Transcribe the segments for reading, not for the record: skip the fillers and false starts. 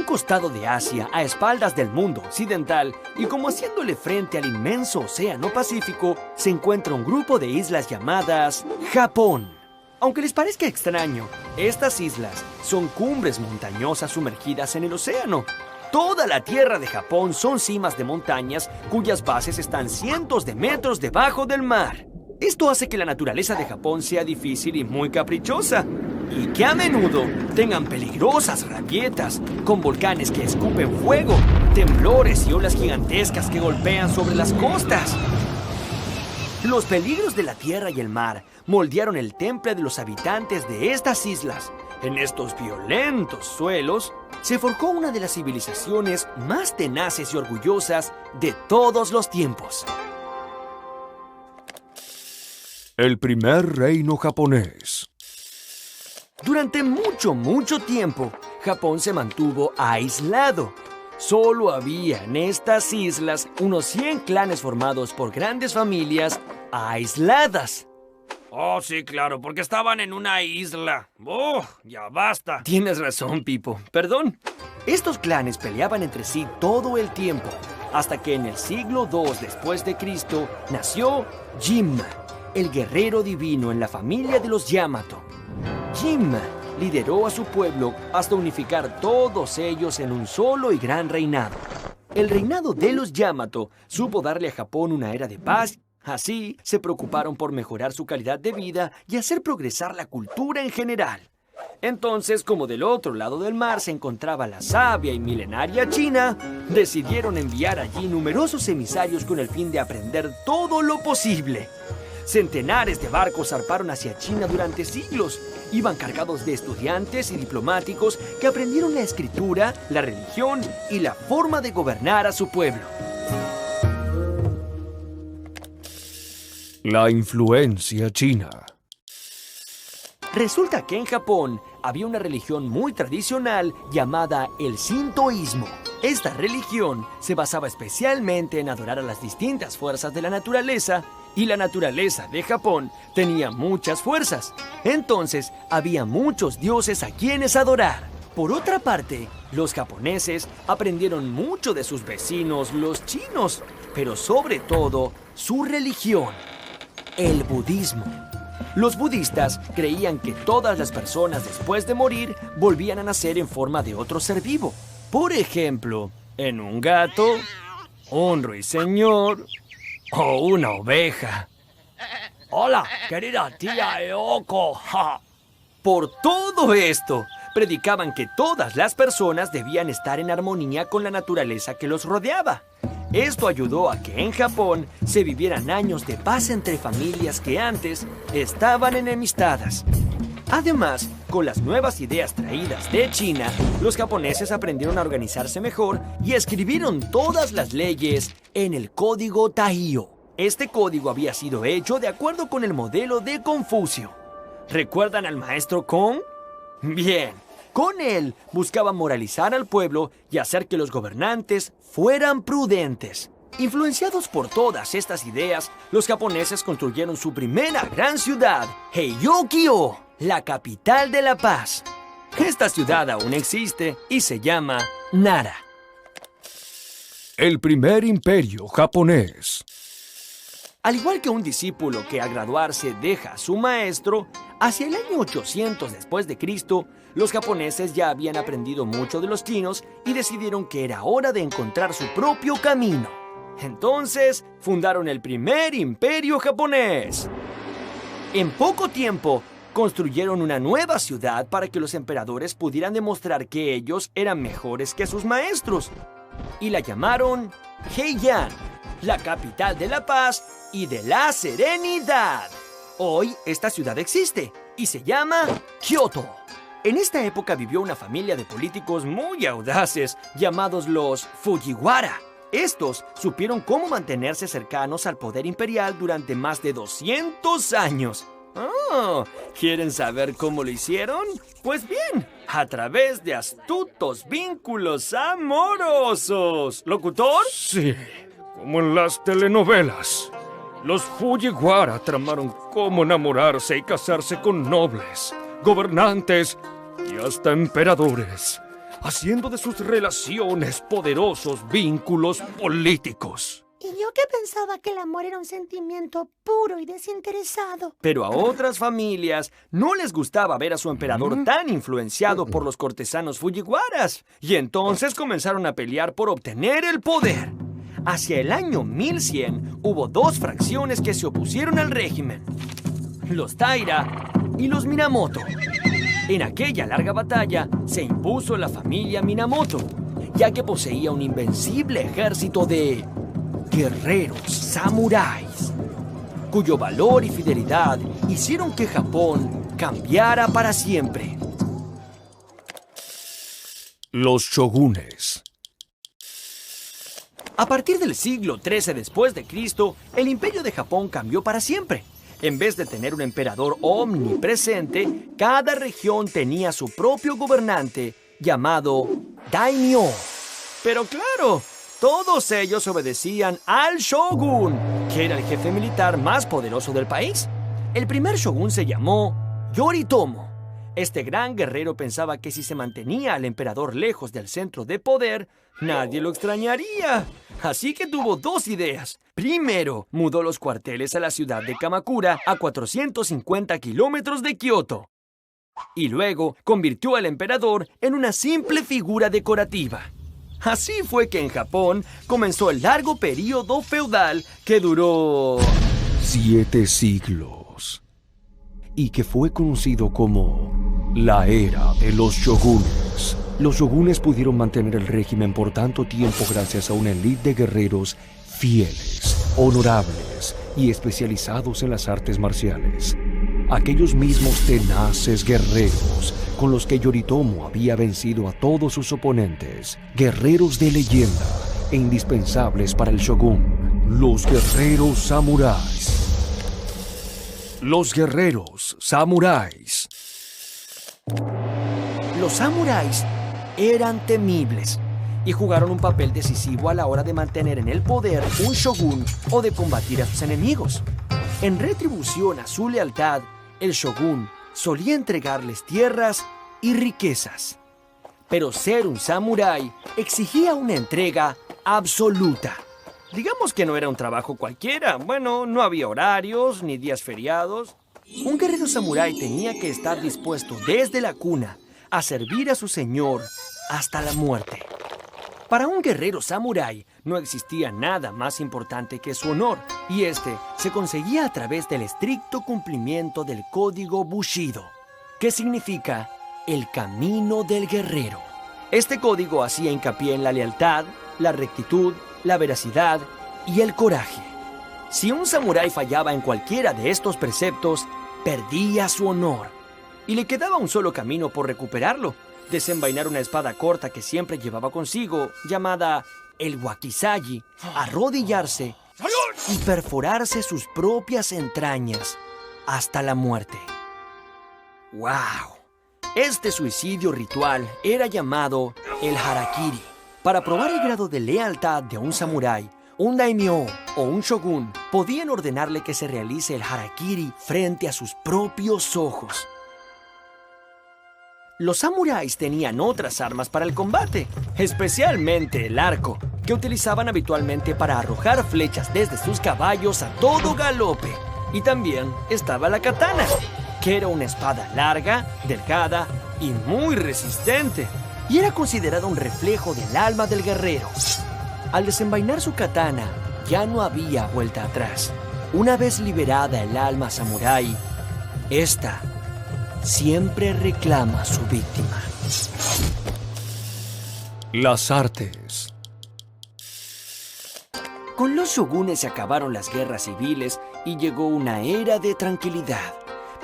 costado de Asia, a espaldas del mundo occidental, y como haciéndole frente al inmenso océano Pacífico, se encuentra un grupo de islas llamadas Japón. Aunque les parezca extraño, estas islas son cumbres montañosas sumergidas en el océano. Toda la tierra de Japón son cimas de montañas cuyas bases están cientos de metros debajo del mar. Esto hace que la naturaleza de Japón sea difícil y muy caprichosa, y que a menudo tengan peligrosas rabietas, con volcanes que escupen fuego, temblores y olas gigantescas que golpean sobre las costas. Los peligros de la tierra y el mar moldearon el temple de los habitantes de estas islas. En estos violentos suelos se forjó una de las civilizaciones más tenaces y orgullosas de todos los tiempos. El primer reino japonés. Durante mucho tiempo, Japón se mantuvo aislado. Solo había en estas islas unos 100 clanes formados por grandes familias aisladas. Oh, sí, claro, porque estaban en una isla. ¡Oh, ya basta! Tienes razón, Pipo. Perdón. Estos clanes peleaban entre sí todo el tiempo, hasta que en el siglo II después de Cristo nació Jimma, el guerrero divino en la familia de los Yamato. Jimma lideró a su pueblo hasta unificar todos ellos en un solo y gran reinado. El reinado de los Yamato supo darle a Japón una era de paz. Así, se preocuparon por mejorar su calidad de vida y hacer progresar la cultura en general. Entonces, como del otro lado del mar se encontraba la sabia y milenaria China, decidieron enviar allí numerosos emisarios con el fin de aprender todo lo posible. Centenares de barcos zarparon hacia China durante siglos. Iban cargados de estudiantes y diplomáticos que aprendieron la escritura, la religión y la forma de gobernar a su pueblo. La influencia china. Resulta que en Japón había una religión muy tradicional llamada el Shintoísmo. Esta religión se basaba especialmente en adorar a las distintas fuerzas de la naturaleza, y la naturaleza de Japón tenía muchas fuerzas. Entonces, había muchos dioses a quienes adorar. Por otra parte, los japoneses aprendieron mucho de sus vecinos, los chinos, pero sobre todo, su religión, el budismo. Los budistas creían que todas las personas después de morir volvían a nacer en forma de otro ser vivo. Por ejemplo, en un gato, un ruiseñor o una oveja. Hola, querida tía Eoko. Ja. Por todo esto, predicaban que todas las personas debían estar en armonía con la naturaleza que los rodeaba. Esto ayudó a que en Japón se vivieran años de paz entre familias que antes estaban enemistadas. Además, con las nuevas ideas traídas de China, los japoneses aprendieron a organizarse mejor y escribieron todas las leyes en el código Taío. Este código había sido hecho de acuerdo con el modelo de Confucio. ¿Recuerdan al maestro Kong? Bien, con él buscaba moralizar al pueblo y hacer que los gobernantes fueran prudentes. Influenciados por todas estas ideas, los japoneses construyeron su primera gran ciudad, Heiyō-kyō, la capital de la paz. Esta ciudad aún existe y se llama Nara. El primer imperio japonés. Al igual que un discípulo que al graduarse deja a su maestro, hacia el año 800 después de Cristo, los japoneses ya habían aprendido mucho de los chinos y decidieron que era hora de encontrar su propio camino. Entonces, fundaron el primer imperio japonés. En poco tiempo, construyeron una nueva ciudad para que los emperadores pudieran demostrar que ellos eran mejores que sus maestros. Y la llamaron Heian, la capital de la paz y de la serenidad. Hoy esta ciudad existe y se llama Kioto. En esta época vivió una familia de políticos muy audaces llamados los Fujiwara. Estos supieron cómo mantenerse cercanos al poder imperial durante más de 200 años. Oh, ¿quieren saber cómo lo hicieron? Pues bien, a través de astutos vínculos amorosos. ¿Locutor? Sí, como en las telenovelas. Los Fujiwara tramaron cómo enamorarse y casarse con nobles, gobernantes y hasta emperadores. haciendo de sus relaciones poderosos vínculos políticos. Y yo que pensaba que el amor era un sentimiento puro y desinteresado. Pero a otras familias no les gustaba ver a su emperador tan influenciado por los cortesanos Fujiwaras. Y entonces comenzaron a pelear por obtener el poder. Hacia el año 1100 hubo dos fracciones que se opusieron al régimen: los Taira y los Minamoto. En aquella larga batalla se impuso la familia Minamoto, ya que poseía un invencible ejército de guerreros samuráis, cuyo valor y fidelidad hicieron que Japón cambiara para siempre. Los shogunes. A partir del siglo XIII después de Cristo, el imperio de Japón cambió para siempre. En vez de tener un emperador omnipresente, cada región tenía su propio gobernante, llamado daimyo. Pero claro, todos ellos obedecían al shogun, que era el jefe militar más poderoso del país. El primer shogun se llamó Yoritomo. Este gran guerrero pensaba que si se mantenía al emperador lejos del centro de poder, nadie lo extrañaría. Así que tuvo dos ideas. Primero, mudó los cuarteles a la ciudad de Kamakura, a 450 kilómetros de Kioto. Y luego, convirtió al emperador en una simple figura decorativa. Así fue que en Japón comenzó el largo período feudal que duró 7 siglos. Y que fue conocido como la era de los shogunes. Los shogunes pudieron mantener el régimen por tanto tiempo gracias a una élite de guerreros fieles, honorables y especializados en las artes marciales. Aquellos mismos tenaces guerreros con los que Yoritomo había vencido a todos sus oponentes, guerreros de leyenda e indispensables para el shogun, los guerreros samuráis. Los guerreros samuráis. Los samuráis eran temibles y jugaron un papel decisivo a la hora de mantener en el poder un shogun o de combatir a sus enemigos. En retribución a su lealtad, el shogun solía entregarles tierras y riquezas. Pero ser un samurái exigía una entrega absoluta. Digamos que no era un trabajo cualquiera. Bueno, no había horarios ni días feriados. Un guerrero samurái tenía que estar dispuesto desde la cuna a servir a su señor hasta la muerte. Para un guerrero samurái no existía nada más importante que su honor, y este se conseguía a través del estricto cumplimiento del código Bushido, que significa el camino del guerrero. Este código hacía hincapié en la lealtad, la rectitud, la veracidad y el coraje. Si un samurái fallaba en cualquiera de estos preceptos, perdía su honor, y le quedaba un solo camino por recuperarlo: desenvainar una espada corta que siempre llevaba consigo, llamada el wakizaji, arrodillarse y perforarse sus propias entrañas hasta la muerte. ¡Wow! Este suicidio ritual era llamado el harakiri. Para probar el grado de lealtad de un samurái, un daimyo o un shogun podían ordenarle que se realice el harakiri frente a sus propios ojos. Los samuráis tenían otras armas para el combate, especialmente el arco, que utilizaban habitualmente para arrojar flechas desde sus caballos a todo galope. Y también estaba la katana, que era una espada larga, delgada y muy resistente, y era considerada un reflejo del alma del guerrero. Al desenvainar su katana, ya no había vuelta atrás. Una vez liberada el alma samurái, esta siempre reclama a su víctima. Las artes. Con los shogunes se acabaron las guerras civiles y llegó una era de tranquilidad.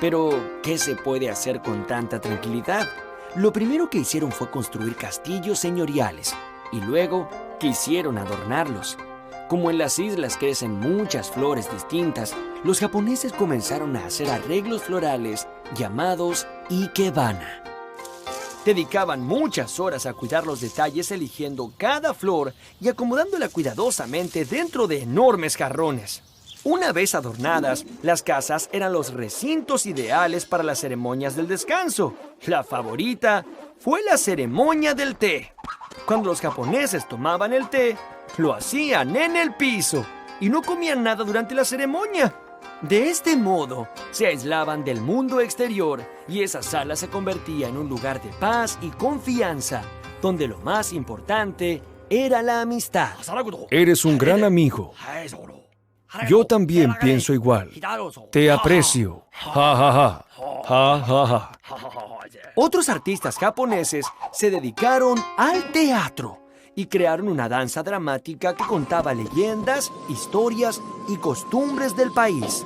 Pero, ¿qué se puede hacer con tanta tranquilidad? Lo primero que hicieron fue construir castillos señoriales y luego quisieron adornarlos. Como en las islas crecen muchas flores distintas, los japoneses comenzaron a hacer arreglos florales llamados ikebana. Dedicaban muchas horas a cuidar los detalles, eligiendo cada flor y acomodándola cuidadosamente dentro de enormes jarrones. Una vez adornadas, las casas eran los recintos ideales para las ceremonias del descanso. La favorita fue la ceremonia del té. Cuando los japoneses tomaban el té, lo hacían en el piso y no comían nada durante la ceremonia. De este modo, se aislaban del mundo exterior y esa sala se convertía en un lugar de paz y confianza, donde lo más importante era la amistad. Eres un gran amigo. Yo también pienso igual. Te aprecio. Ja, ja, ja. Ja, ja, ja. Otros artistas japoneses se dedicaron al teatro y crearon una danza dramática que contaba leyendas, historias y costumbres del país.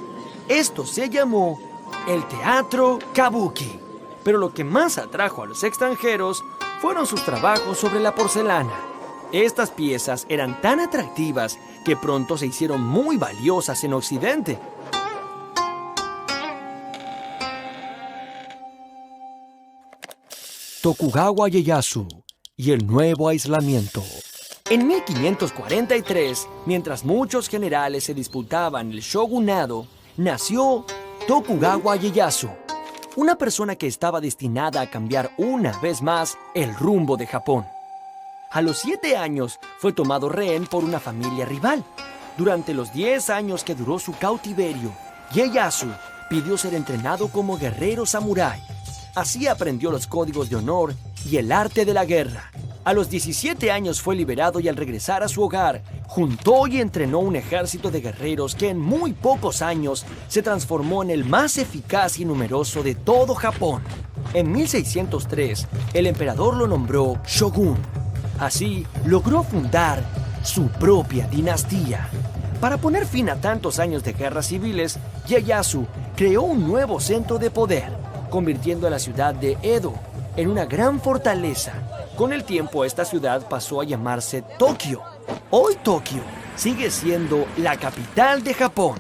Esto se llamó el teatro kabuki. Pero lo que más atrajo a los extranjeros fueron sus trabajos sobre la porcelana. Estas piezas eran tan atractivas que pronto se hicieron muy valiosas en Occidente. Tokugawa Ieyasu y el nuevo aislamiento. En 1543, mientras muchos generales se disputaban el shogunado, nació Tokugawa Ieyasu, una persona que estaba destinada a cambiar una vez más el rumbo de Japón. A los 7 años fue tomado rehén por una familia rival. Durante los 10 años que duró su cautiverio, Ieyasu pidió ser entrenado como guerrero samurái. Así aprendió los códigos de honor y el arte de la guerra. A los 17 años fue liberado y al regresar a su hogar, juntó y entrenó un ejército de guerreros que en muy pocos años se transformó en el más eficaz y numeroso de todo Japón. En 1603, el emperador lo nombró shogun. Así, logró fundar su propia dinastía. Para poner fin a tantos años de guerras civiles, Ieyasu creó un nuevo centro de poder, convirtiendo a la ciudad de Edo en una gran fortaleza. Con el tiempo, esta ciudad pasó a llamarse Tokio. Hoy Tokio sigue siendo la capital de Japón.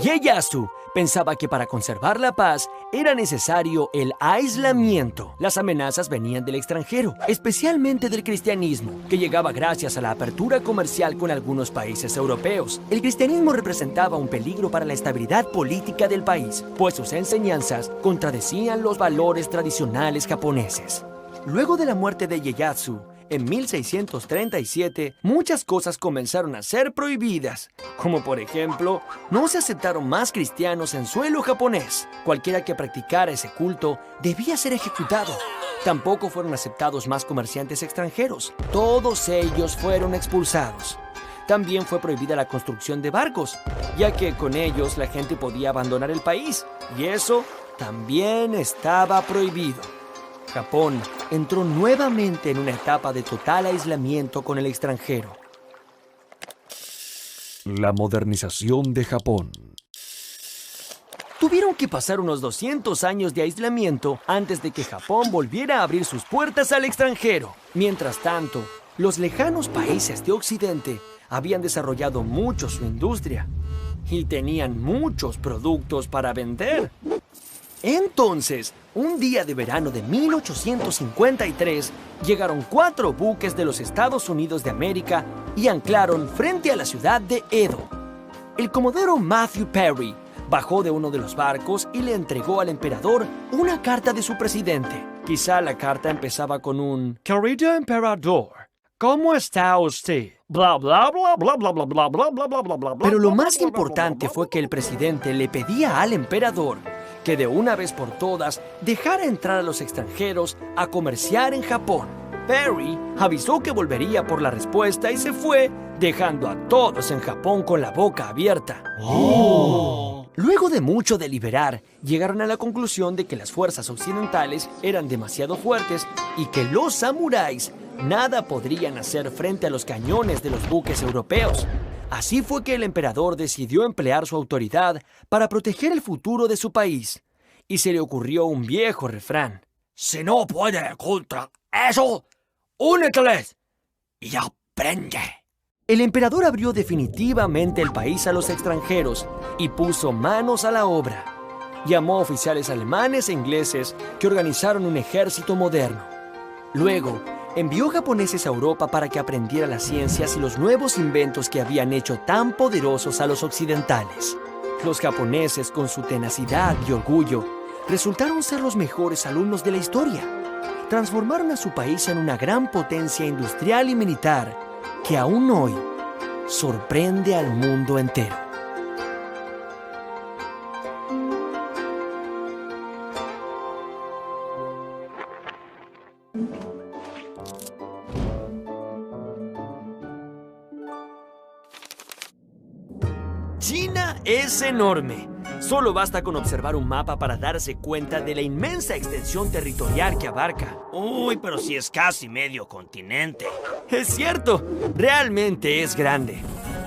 Ieyasu pensaba que para conservar la paz era necesario el aislamiento. Las amenazas venían del extranjero, especialmente del cristianismo, que llegaba gracias a la apertura comercial con algunos países europeos. El cristianismo representaba un peligro para la estabilidad política del país, pues sus enseñanzas contradecían los valores tradicionales japoneses. Luego de la muerte de Ieyasu, en 1637, muchas cosas comenzaron a ser prohibidas, como por ejemplo, no se aceptaron más cristianos en suelo japonés. Cualquiera que practicara ese culto debía ser ejecutado. Tampoco fueron aceptados más comerciantes extranjeros. Todos ellos fueron expulsados. También fue prohibida la construcción de barcos, ya que con ellos la gente podía abandonar el país, y eso también estaba prohibido. Japón entró nuevamente en una etapa de total aislamiento con el extranjero. La modernización de Japón. Tuvieron que pasar unos 200 años de aislamiento antes de que Japón volviera a abrir sus puertas al extranjero. Mientras tanto, los lejanos países de Occidente habían desarrollado mucho su industria y tenían muchos productos para vender. Entonces, un día de verano de 1853, llegaron 4 buques de los Estados Unidos de América y anclaron frente a la ciudad de Edo. El comodoro Matthew Perry bajó de uno de los barcos y le entregó al emperador una carta de su presidente. Quizá la carta empezaba con un "Querido emperador, ¿cómo está usted? Bla bla bla bla bla bla bla bla bla bla bla bla". Pero lo más importante fue que el presidente le pedía al emperador que de una vez por todas dejara entrar a los extranjeros a comerciar en Japón. Perry avisó que volvería por la respuesta y se fue, dejando a todos en Japón con la boca abierta. Luego de mucho deliberar, llegaron a la conclusión de que las fuerzas occidentales eran demasiado fuertes y que los samuráis nada podrían hacer frente a los cañones de los buques europeos. Así fue que el emperador decidió emplear su autoridad para proteger el futuro de su país. Y se le ocurrió un viejo refrán: "Si no puede contra eso, úneteles y aprende". El emperador abrió definitivamente el país a los extranjeros y puso manos a la obra. Llamó a oficiales alemanes e ingleses que organizaron un ejército moderno. Luego, envió japoneses a Europa para que aprendieran las ciencias y los nuevos inventos que habían hecho tan poderosos a los occidentales. Los japoneses, con su tenacidad y orgullo, resultaron ser los mejores alumnos de la historia. Transformaron a su país en una gran potencia industrial y militar que aún hoy sorprende al mundo entero. China es enorme. Solo basta con observar un mapa para darse cuenta de la inmensa extensión territorial que abarca. Uy, pero si es casi medio continente. Es cierto, realmente es grande.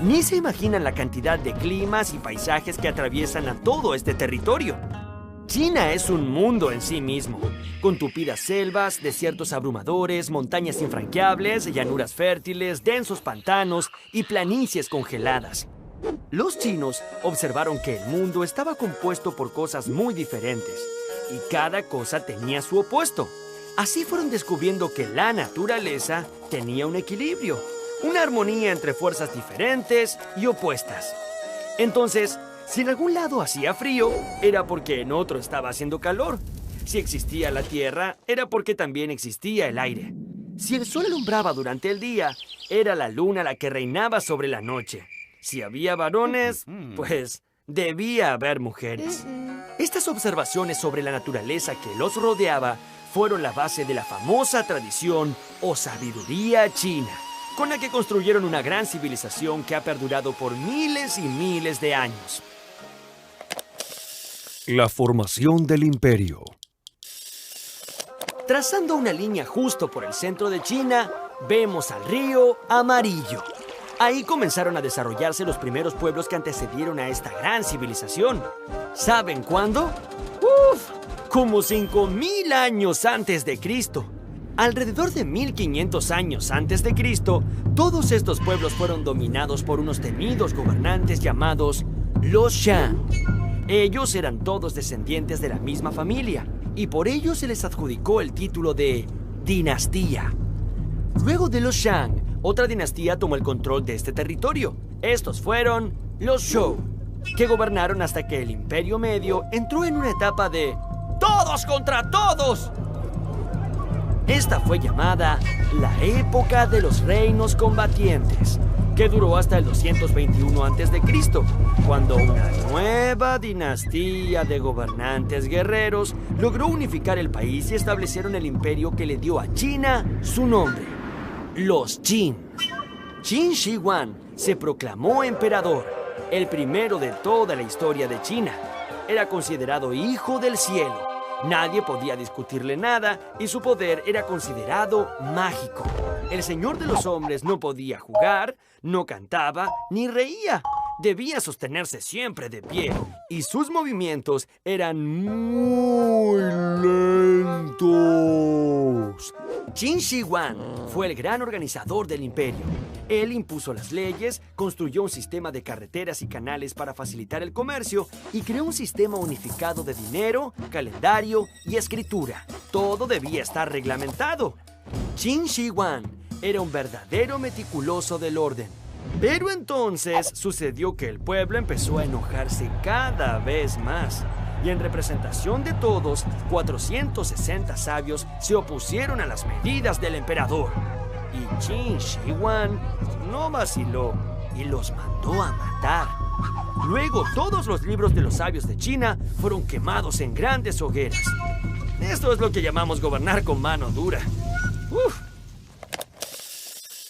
Ni se imaginan la cantidad de climas y paisajes que atraviesan a todo este territorio. China es un mundo en sí mismo, con tupidas selvas, desiertos abrumadores, montañas infranqueables, llanuras fértiles, densos pantanos y planicies congeladas. Los chinos observaron que el mundo estaba compuesto por cosas muy diferentes y cada cosa tenía su opuesto. Así fueron descubriendo que la naturaleza tenía un equilibrio, una armonía entre fuerzas diferentes y opuestas. Entonces, si en algún lado hacía frío, era porque en otro estaba haciendo calor. Si existía la tierra, era porque también existía el aire. Si el sol alumbraba durante el día, era la luna la que reinaba sobre la noche. Si había varones, pues debía haber mujeres. Estas observaciones sobre la naturaleza que los rodeaba fueron la base de la famosa tradición o sabiduría china, con la que construyeron una gran civilización que ha perdurado por miles y miles de años. La formación del imperio. Trazando una línea justo por el centro de China, vemos al río Amarillo. Ahí comenzaron a desarrollarse los primeros pueblos que antecedieron a esta gran civilización. ¿Saben cuándo? ¡Uf! Como 5.000 años antes de Cristo. Alrededor de 1.500 años antes de Cristo, todos estos pueblos fueron dominados por unos temidos gobernantes llamados los Shang. Ellos eran todos descendientes de la misma familia, y por ello se les adjudicó el título de dinastía. Luego de los Shang, otra dinastía tomó el control de este territorio. Estos fueron los Zhou, que gobernaron hasta que el Imperio Medio entró en una etapa de ¡todos contra todos! Esta fue llamada la época de los reinos combatientes, que duró hasta el 221 a.C., cuando una nueva dinastía de gobernantes guerreros logró unificar el país y establecieron el imperio que le dio a China su nombre, los Qin. Qin Shi Huang se proclamó emperador, el primero de toda la historia de China. Era considerado hijo del cielo. Nadie podía discutirle nada y su poder era considerado mágico. El señor de los hombres no podía jugar, no cantaba ni reía. Debía sostenerse siempre de pie y sus movimientos eran muy lentos. Qin Shi Huang fue el gran organizador del imperio. Él impuso las leyes, construyó un sistema de carreteras y canales para facilitar el comercio y creó un sistema unificado de dinero, calendario y escritura. Todo debía estar reglamentado. Qin Shi Huang era un verdadero meticuloso del orden. Pero entonces sucedió que el pueblo empezó a enojarse cada vez más. Y en representación de todos, 460 sabios se opusieron a las medidas del emperador. Y Qin Shi Huang no vaciló y los mandó a matar. Luego todos los libros de los sabios de China fueron quemados en grandes hogueras. Esto es lo que llamamos gobernar con mano dura. ¡Uf!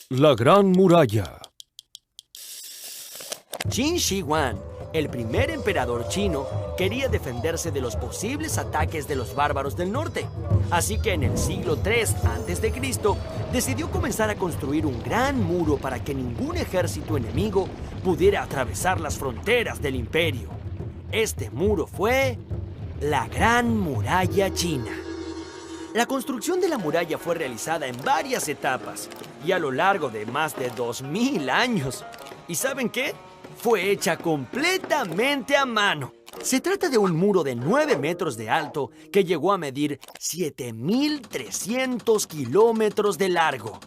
La Gran Muralla. Qin Shi Huang, el primer emperador chino, quería defenderse de los posibles ataques de los bárbaros del norte. Así que en el siglo III a.C. decidió comenzar a construir un gran muro para que ningún ejército enemigo pudiera atravesar las fronteras del imperio. Este muro fue la Gran Muralla China. La construcción de la muralla fue realizada en varias etapas y a lo largo de más de 2.000 años. ¿Y saben qué? Fue hecha completamente a mano. Se trata de un muro de 9 metros de alto que llegó a medir 7.300 kilómetros de largo,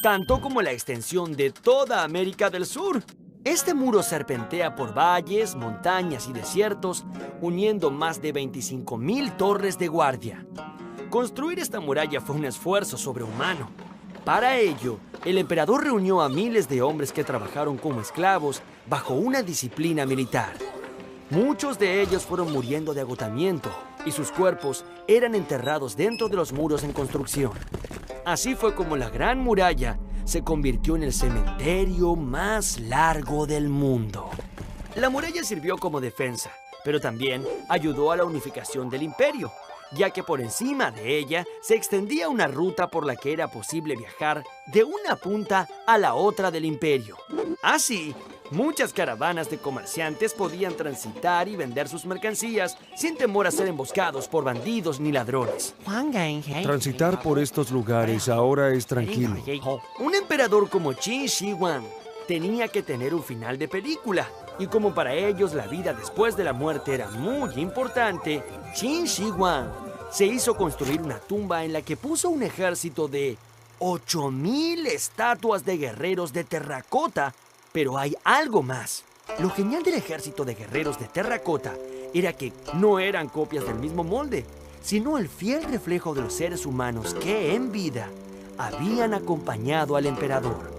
tanto como la extensión de toda América del Sur. Este muro serpentea por valles, montañas y desiertos, uniendo más de 25.000 torres de guardia. Construir esta muralla fue un esfuerzo sobrehumano. Para ello, el emperador reunió a miles de hombres que trabajaron como esclavos bajo una disciplina militar. Muchos de ellos fueron muriendo de agotamiento y sus cuerpos eran enterrados dentro de los muros en construcción. Así fue como la Gran Muralla se convirtió en el cementerio más largo del mundo. La muralla sirvió como defensa, pero también ayudó a la unificación del imperio, ya que por encima de ella se extendía una ruta por la que era posible viajar de una punta a la otra del imperio. Así, muchas caravanas de comerciantes podían transitar y vender sus mercancías sin temor a ser emboscados por bandidos ni ladrones. Transitar por estos lugares ahora es tranquilo. Un emperador como Qin Shi Huang tenía que tener un final de película. Y como para ellos la vida después de la muerte era muy importante, Qin Shi Huang se hizo construir una tumba en la que puso un ejército de 8.000 estatuas de guerreros de terracota. Pero hay algo más. Lo genial del ejército de guerreros de terracota era que no eran copias del mismo molde, sino el fiel reflejo de los seres humanos que en vida habían acompañado al emperador.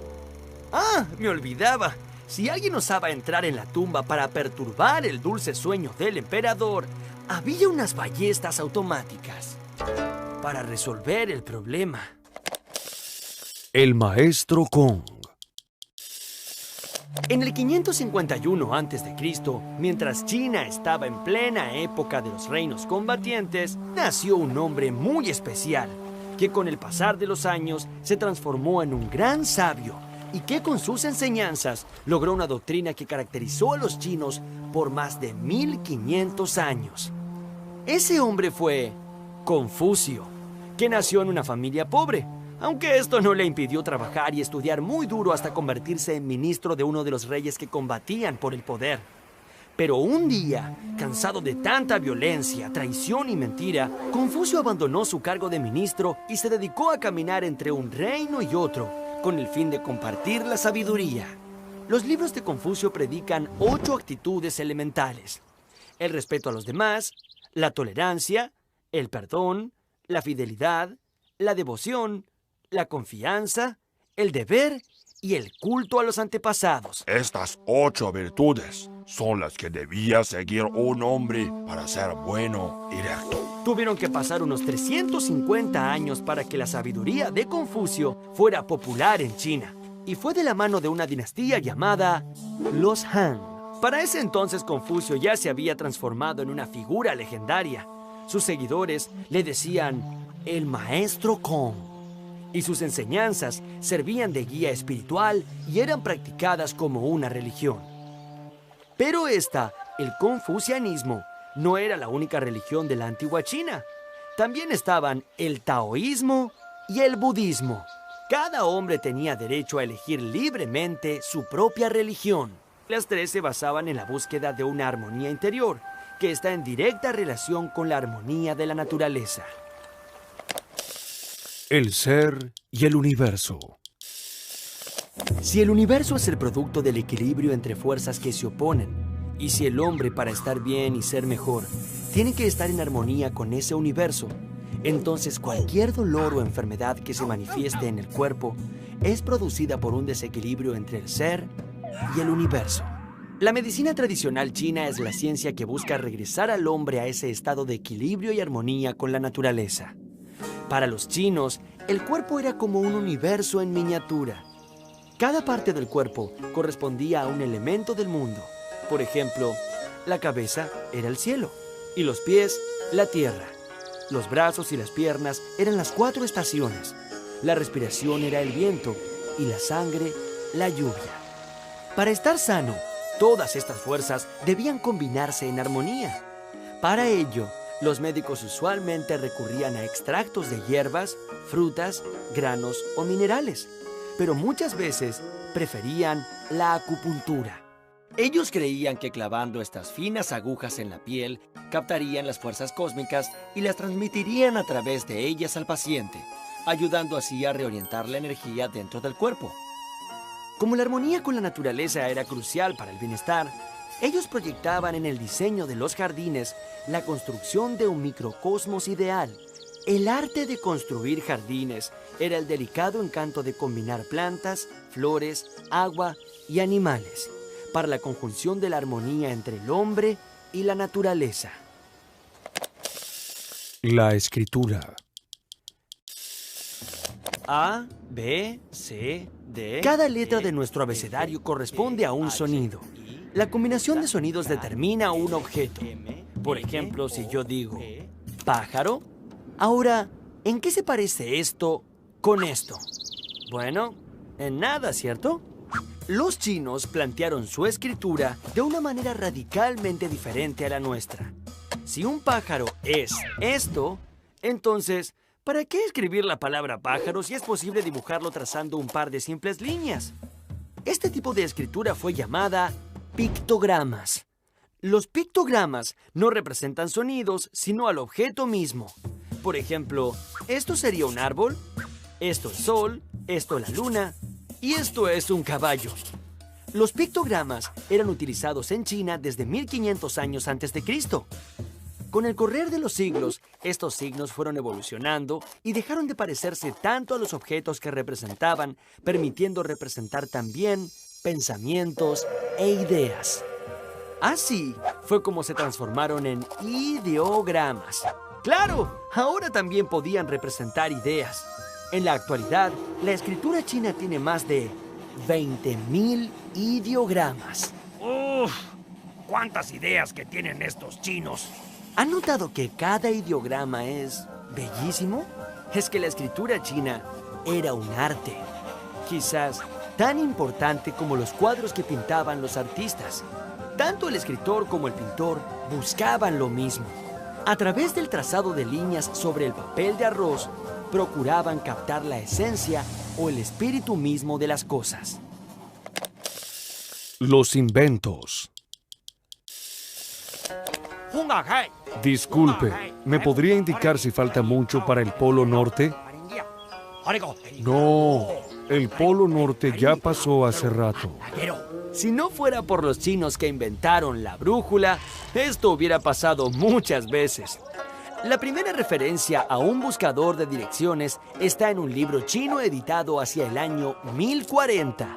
¡Ah! Me olvidaba. Si alguien osaba entrar en la tumba para perturbar el dulce sueño del emperador, había unas ballestas automáticas para resolver el problema. El maestro Kong. En el 551 a.C., mientras China estaba en plena época de los reinos combatientes, nació un hombre muy especial, que con el pasar de los años se transformó en un gran sabio y que con sus enseñanzas logró una doctrina que caracterizó a los chinos por más de 1500 años. Ese hombre fue Confucio, que nació en una familia pobre, aunque esto no le impidió trabajar y estudiar muy duro hasta convertirse en ministro de uno de los reyes que combatían por el poder. Pero un día, cansado de tanta violencia, traición y mentira, Confucio abandonó su cargo de ministro y se dedicó a caminar entre un reino y otro, con el fin de compartir la sabiduría. Los libros de Confucio predican 8 actitudes elementales: el respeto a los demás, la tolerancia, el perdón, la fidelidad, la devoción, la confianza, el deber y el culto a los antepasados. Estas 8 virtudes son las que debía seguir un hombre para ser bueno y recto. Tuvieron que pasar unos 350 años para que la sabiduría de Confucio fuera popular en China. Y fue de la mano de una dinastía llamada los Han. Para ese entonces Confucio ya se había transformado en una figura legendaria. Sus seguidores le decían el maestro Kong. Y sus enseñanzas servían de guía espiritual y eran practicadas como una religión. Pero el confucianismo, no era la única religión de la antigua China. También estaban el taoísmo y el budismo. Cada hombre tenía derecho a elegir libremente su propia religión. Las 3 se basaban en la búsqueda de una armonía interior, que está en directa relación con la armonía de la naturaleza. El ser y el universo. Si el universo es el producto del equilibrio entre fuerzas que se oponen, y si el hombre, para estar bien y ser mejor, tiene que estar en armonía con ese universo, entonces cualquier dolor o enfermedad que se manifieste en el cuerpo es producida por un desequilibrio entre el ser y el universo. La medicina tradicional china es la ciencia que busca regresar al hombre a ese estado de equilibrio y armonía con la naturaleza. Para los chinos, el cuerpo era como un universo en miniatura. Cada parte del cuerpo correspondía a un elemento del mundo. Por ejemplo, la cabeza era el cielo y los pies, la tierra. Los brazos y las piernas eran las 4 estaciones. La respiración era el viento y la sangre, la lluvia. Para estar sano, todas estas fuerzas debían combinarse en armonía. Para ello, los médicos usualmente recurrían a extractos de hierbas, frutas, granos o minerales, pero muchas veces preferían la acupuntura. Ellos creían que clavando estas finas agujas en la piel, captarían las fuerzas cósmicas y las transmitirían a través de ellas al paciente, ayudando así a reorientar la energía dentro del cuerpo. Como la armonía con la naturaleza era crucial para el bienestar, ellos proyectaban en el diseño de los jardines la construcción de un microcosmos ideal. El arte de construir jardines era el delicado encanto de combinar plantas, flores, agua y animales para la conjunción de la armonía entre el hombre y la naturaleza. La escritura. A, B, C, D. Cada letra de nuestro abecedario corresponde a un sonido. La combinación de sonidos determina un objeto. Por ejemplo, si yo digo pájaro, ahora, ¿en qué se parece esto con esto? Bueno, en nada, ¿cierto? Los chinos plantearon su escritura de una manera radicalmente diferente a la nuestra. Si un pájaro es esto, entonces, ¿para qué escribir la palabra pájaro si es posible dibujarlo trazando un par de simples líneas? Este tipo de escritura fue llamada pictogramas. Los pictogramas no representan sonidos, sino al objeto mismo. Por ejemplo, esto sería un árbol, esto el sol, esto la luna y esto es un caballo. Los pictogramas eran utilizados en China desde 1500 años antes de Cristo. Con el correr de los siglos, estos signos fueron evolucionando y dejaron de parecerse tanto a los objetos que representaban, permitiendo representar también pensamientos e ideas. Así fue como se transformaron en ideogramas. ¡Claro! Ahora también podían representar ideas. En la actualidad, la escritura china tiene más de 20.000 ideogramas. ¡Uf! ¿Cuántas ideas que tienen estos chinos? ¿Han notado que cada ideograma es bellísimo? Es que la escritura china era un arte. Quizás tan importante como los cuadros que pintaban los artistas. Tanto el escritor como el pintor buscaban lo mismo. A través del trazado de líneas sobre el papel de arroz, procuraban captar la esencia o el espíritu mismo de las cosas. Los inventos. Disculpe, ¿me podría indicar si falta mucho para el Polo Norte? No, el Polo Norte ya pasó hace rato. Si no fuera por los chinos que inventaron la brújula, esto hubiera pasado muchas veces. La primera referencia a un buscador de direcciones está en un libro chino editado hacia el año 1040.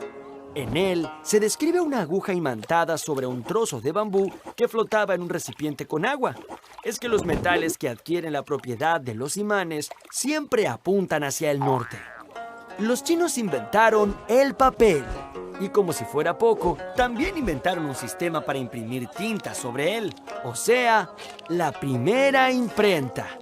En él se describe una aguja imantada sobre un trozo de bambú que flotaba en un recipiente con agua. Es que los metales que adquieren la propiedad de los imanes siempre apuntan hacia el norte. Los chinos inventaron el papel. Y como si fuera poco, también inventaron un sistema para imprimir tinta sobre él. O sea, la primera imprenta.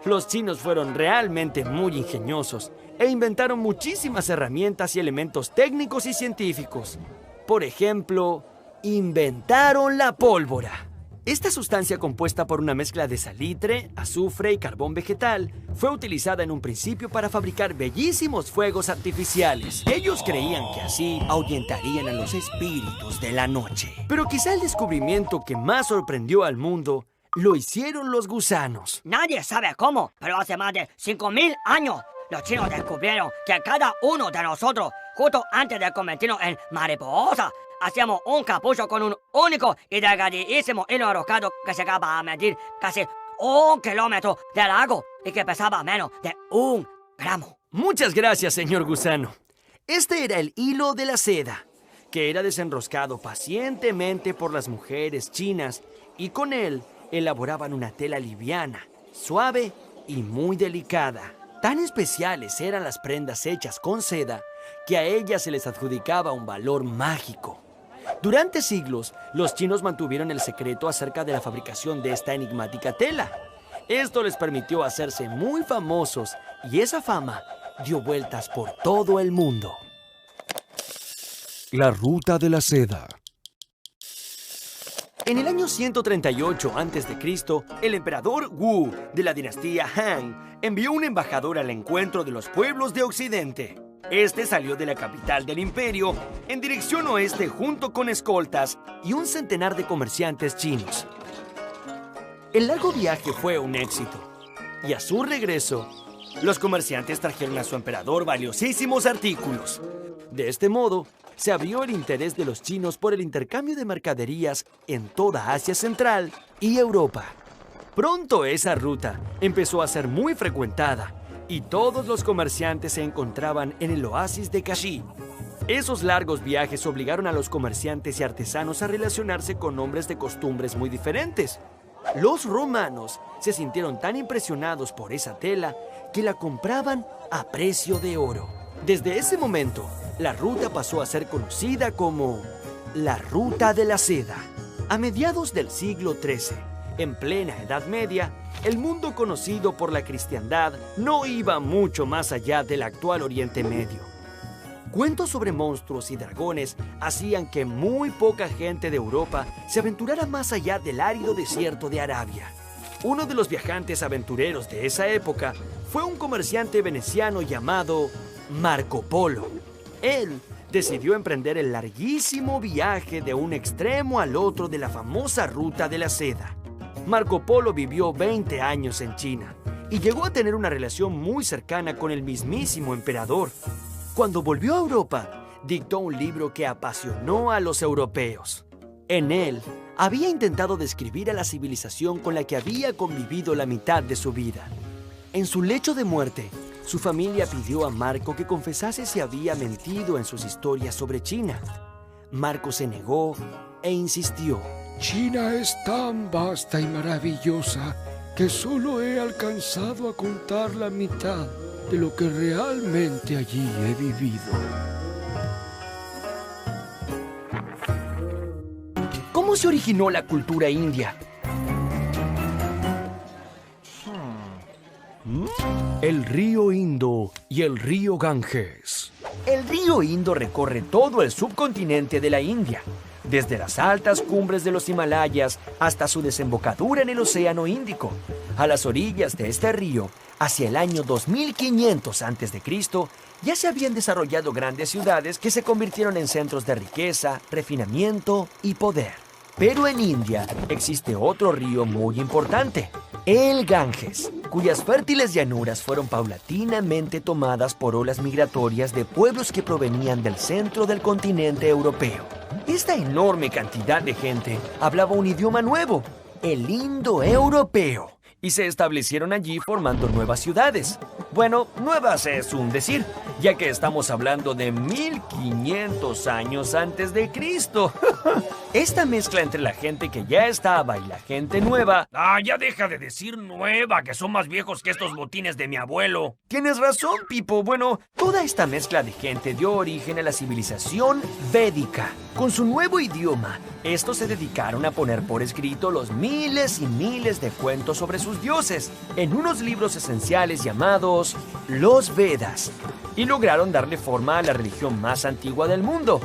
Los chinos fueron realmente muy ingeniosos e inventaron muchísimas herramientas y elementos técnicos y científicos. Por ejemplo, inventaron la pólvora. Esta sustancia compuesta por una mezcla de salitre, azufre y carbón vegetal fue utilizada en un principio para fabricar bellísimos fuegos artificiales. Ellos creían que así ahuyentarían a los espíritus de la noche. Pero quizá el descubrimiento que más sorprendió al mundo lo hicieron los gusanos. Nadie sabe cómo, pero hace más de 5.000 años los chinos descubrieron que cada uno de nosotros, justo antes de convertirnos en mariposa, hacíamos un capucho con un único y delgadísimo hilo enroscado que llegaba a medir casi 1 kilómetro de largo y que pesaba menos de 1 gramo. Muchas gracias, señor gusano. Este era el hilo de la seda, que era desenroscado pacientemente por las mujeres chinas y con él elaboraban una tela liviana, suave y muy delicada. Tan especiales eran las prendas hechas con seda que a ellas se les adjudicaba un valor mágico. Durante siglos, los chinos mantuvieron el secreto acerca de la fabricación de esta enigmática tela. Esto les permitió hacerse muy famosos y esa fama dio vueltas por todo el mundo. La ruta de la seda. En el año 138 a.C., el emperador Wu de la dinastía Han envió un embajador al encuentro de los pueblos de Occidente. Este salió de la capital del imperio en dirección oeste junto con escoltas y un centenar de comerciantes chinos. El largo viaje fue un éxito y a su regreso, los comerciantes trajeron a su emperador valiosísimos artículos. De este modo, se abrió el interés de los chinos por el intercambio de mercaderías en toda Asia Central y Europa. Pronto esa ruta empezó a ser muy frecuentada y todos los comerciantes se encontraban en el oasis de Kashi. Esos largos viajes obligaron a los comerciantes y artesanos a relacionarse con hombres de costumbres muy diferentes. Los romanos se sintieron tan impresionados por esa tela que la compraban a precio de oro. Desde ese momento, la ruta pasó a ser conocida como la Ruta de la Seda. A mediados del siglo XIII, en plena Edad Media, el mundo conocido por la cristiandad no iba mucho más allá del actual Oriente Medio. Cuentos sobre monstruos y dragones hacían que muy poca gente de Europa se aventurara más allá del árido desierto de Arabia. Uno de los viajantes aventureros de esa época fue un comerciante veneciano llamado Marco Polo. Él decidió emprender el larguísimo viaje de un extremo al otro de la famosa Ruta de la Seda. Marco Polo vivió 20 años en China y llegó a tener una relación muy cercana con el mismísimo emperador. Cuando volvió a Europa, dictó un libro que apasionó a los europeos. En él, había intentado describir a la civilización con la que había convivido la mitad de su vida. En su lecho de muerte, su familia pidió a Marco que confesase si había mentido en sus historias sobre China. Marco se negó e insistió. China es tan vasta y maravillosa que solo he alcanzado a contar la mitad de lo que realmente allí he vivido. ¿Cómo se originó la cultura india? El río Indo y el río Ganges. El río Indo recorre todo el subcontinente de la India, desde las altas cumbres de los Himalayas hasta su desembocadura en el Océano Índico. A las orillas de este río, hacia el año 2500 a.C., ya se habían desarrollado grandes ciudades que se convirtieron en centros de riqueza, refinamiento y poder. Pero en India existe otro río muy importante, el Ganges, cuyas fértiles llanuras fueron paulatinamente tomadas por olas migratorias de pueblos que provenían del centro del continente europeo. Esta enorme cantidad de gente hablaba un idioma nuevo, el indoeuropeo, y se establecieron allí formando nuevas ciudades. Bueno, nuevas es un decir, ya que estamos hablando de 1500 años antes de Cristo. Esta mezcla entre la gente que ya estaba y la gente nueva... Ah, ya deja de decir nueva, que son más viejos que estos botines de mi abuelo. Tienes razón, Pipo. Bueno, toda esta mezcla de gente dio origen a la civilización védica. Con su nuevo idioma, estos se dedicaron a poner por escrito los miles y miles de cuentos sobre sus dioses en unos libros esenciales llamados los Vedas, y lograron darle forma a la religión más antigua del mundo,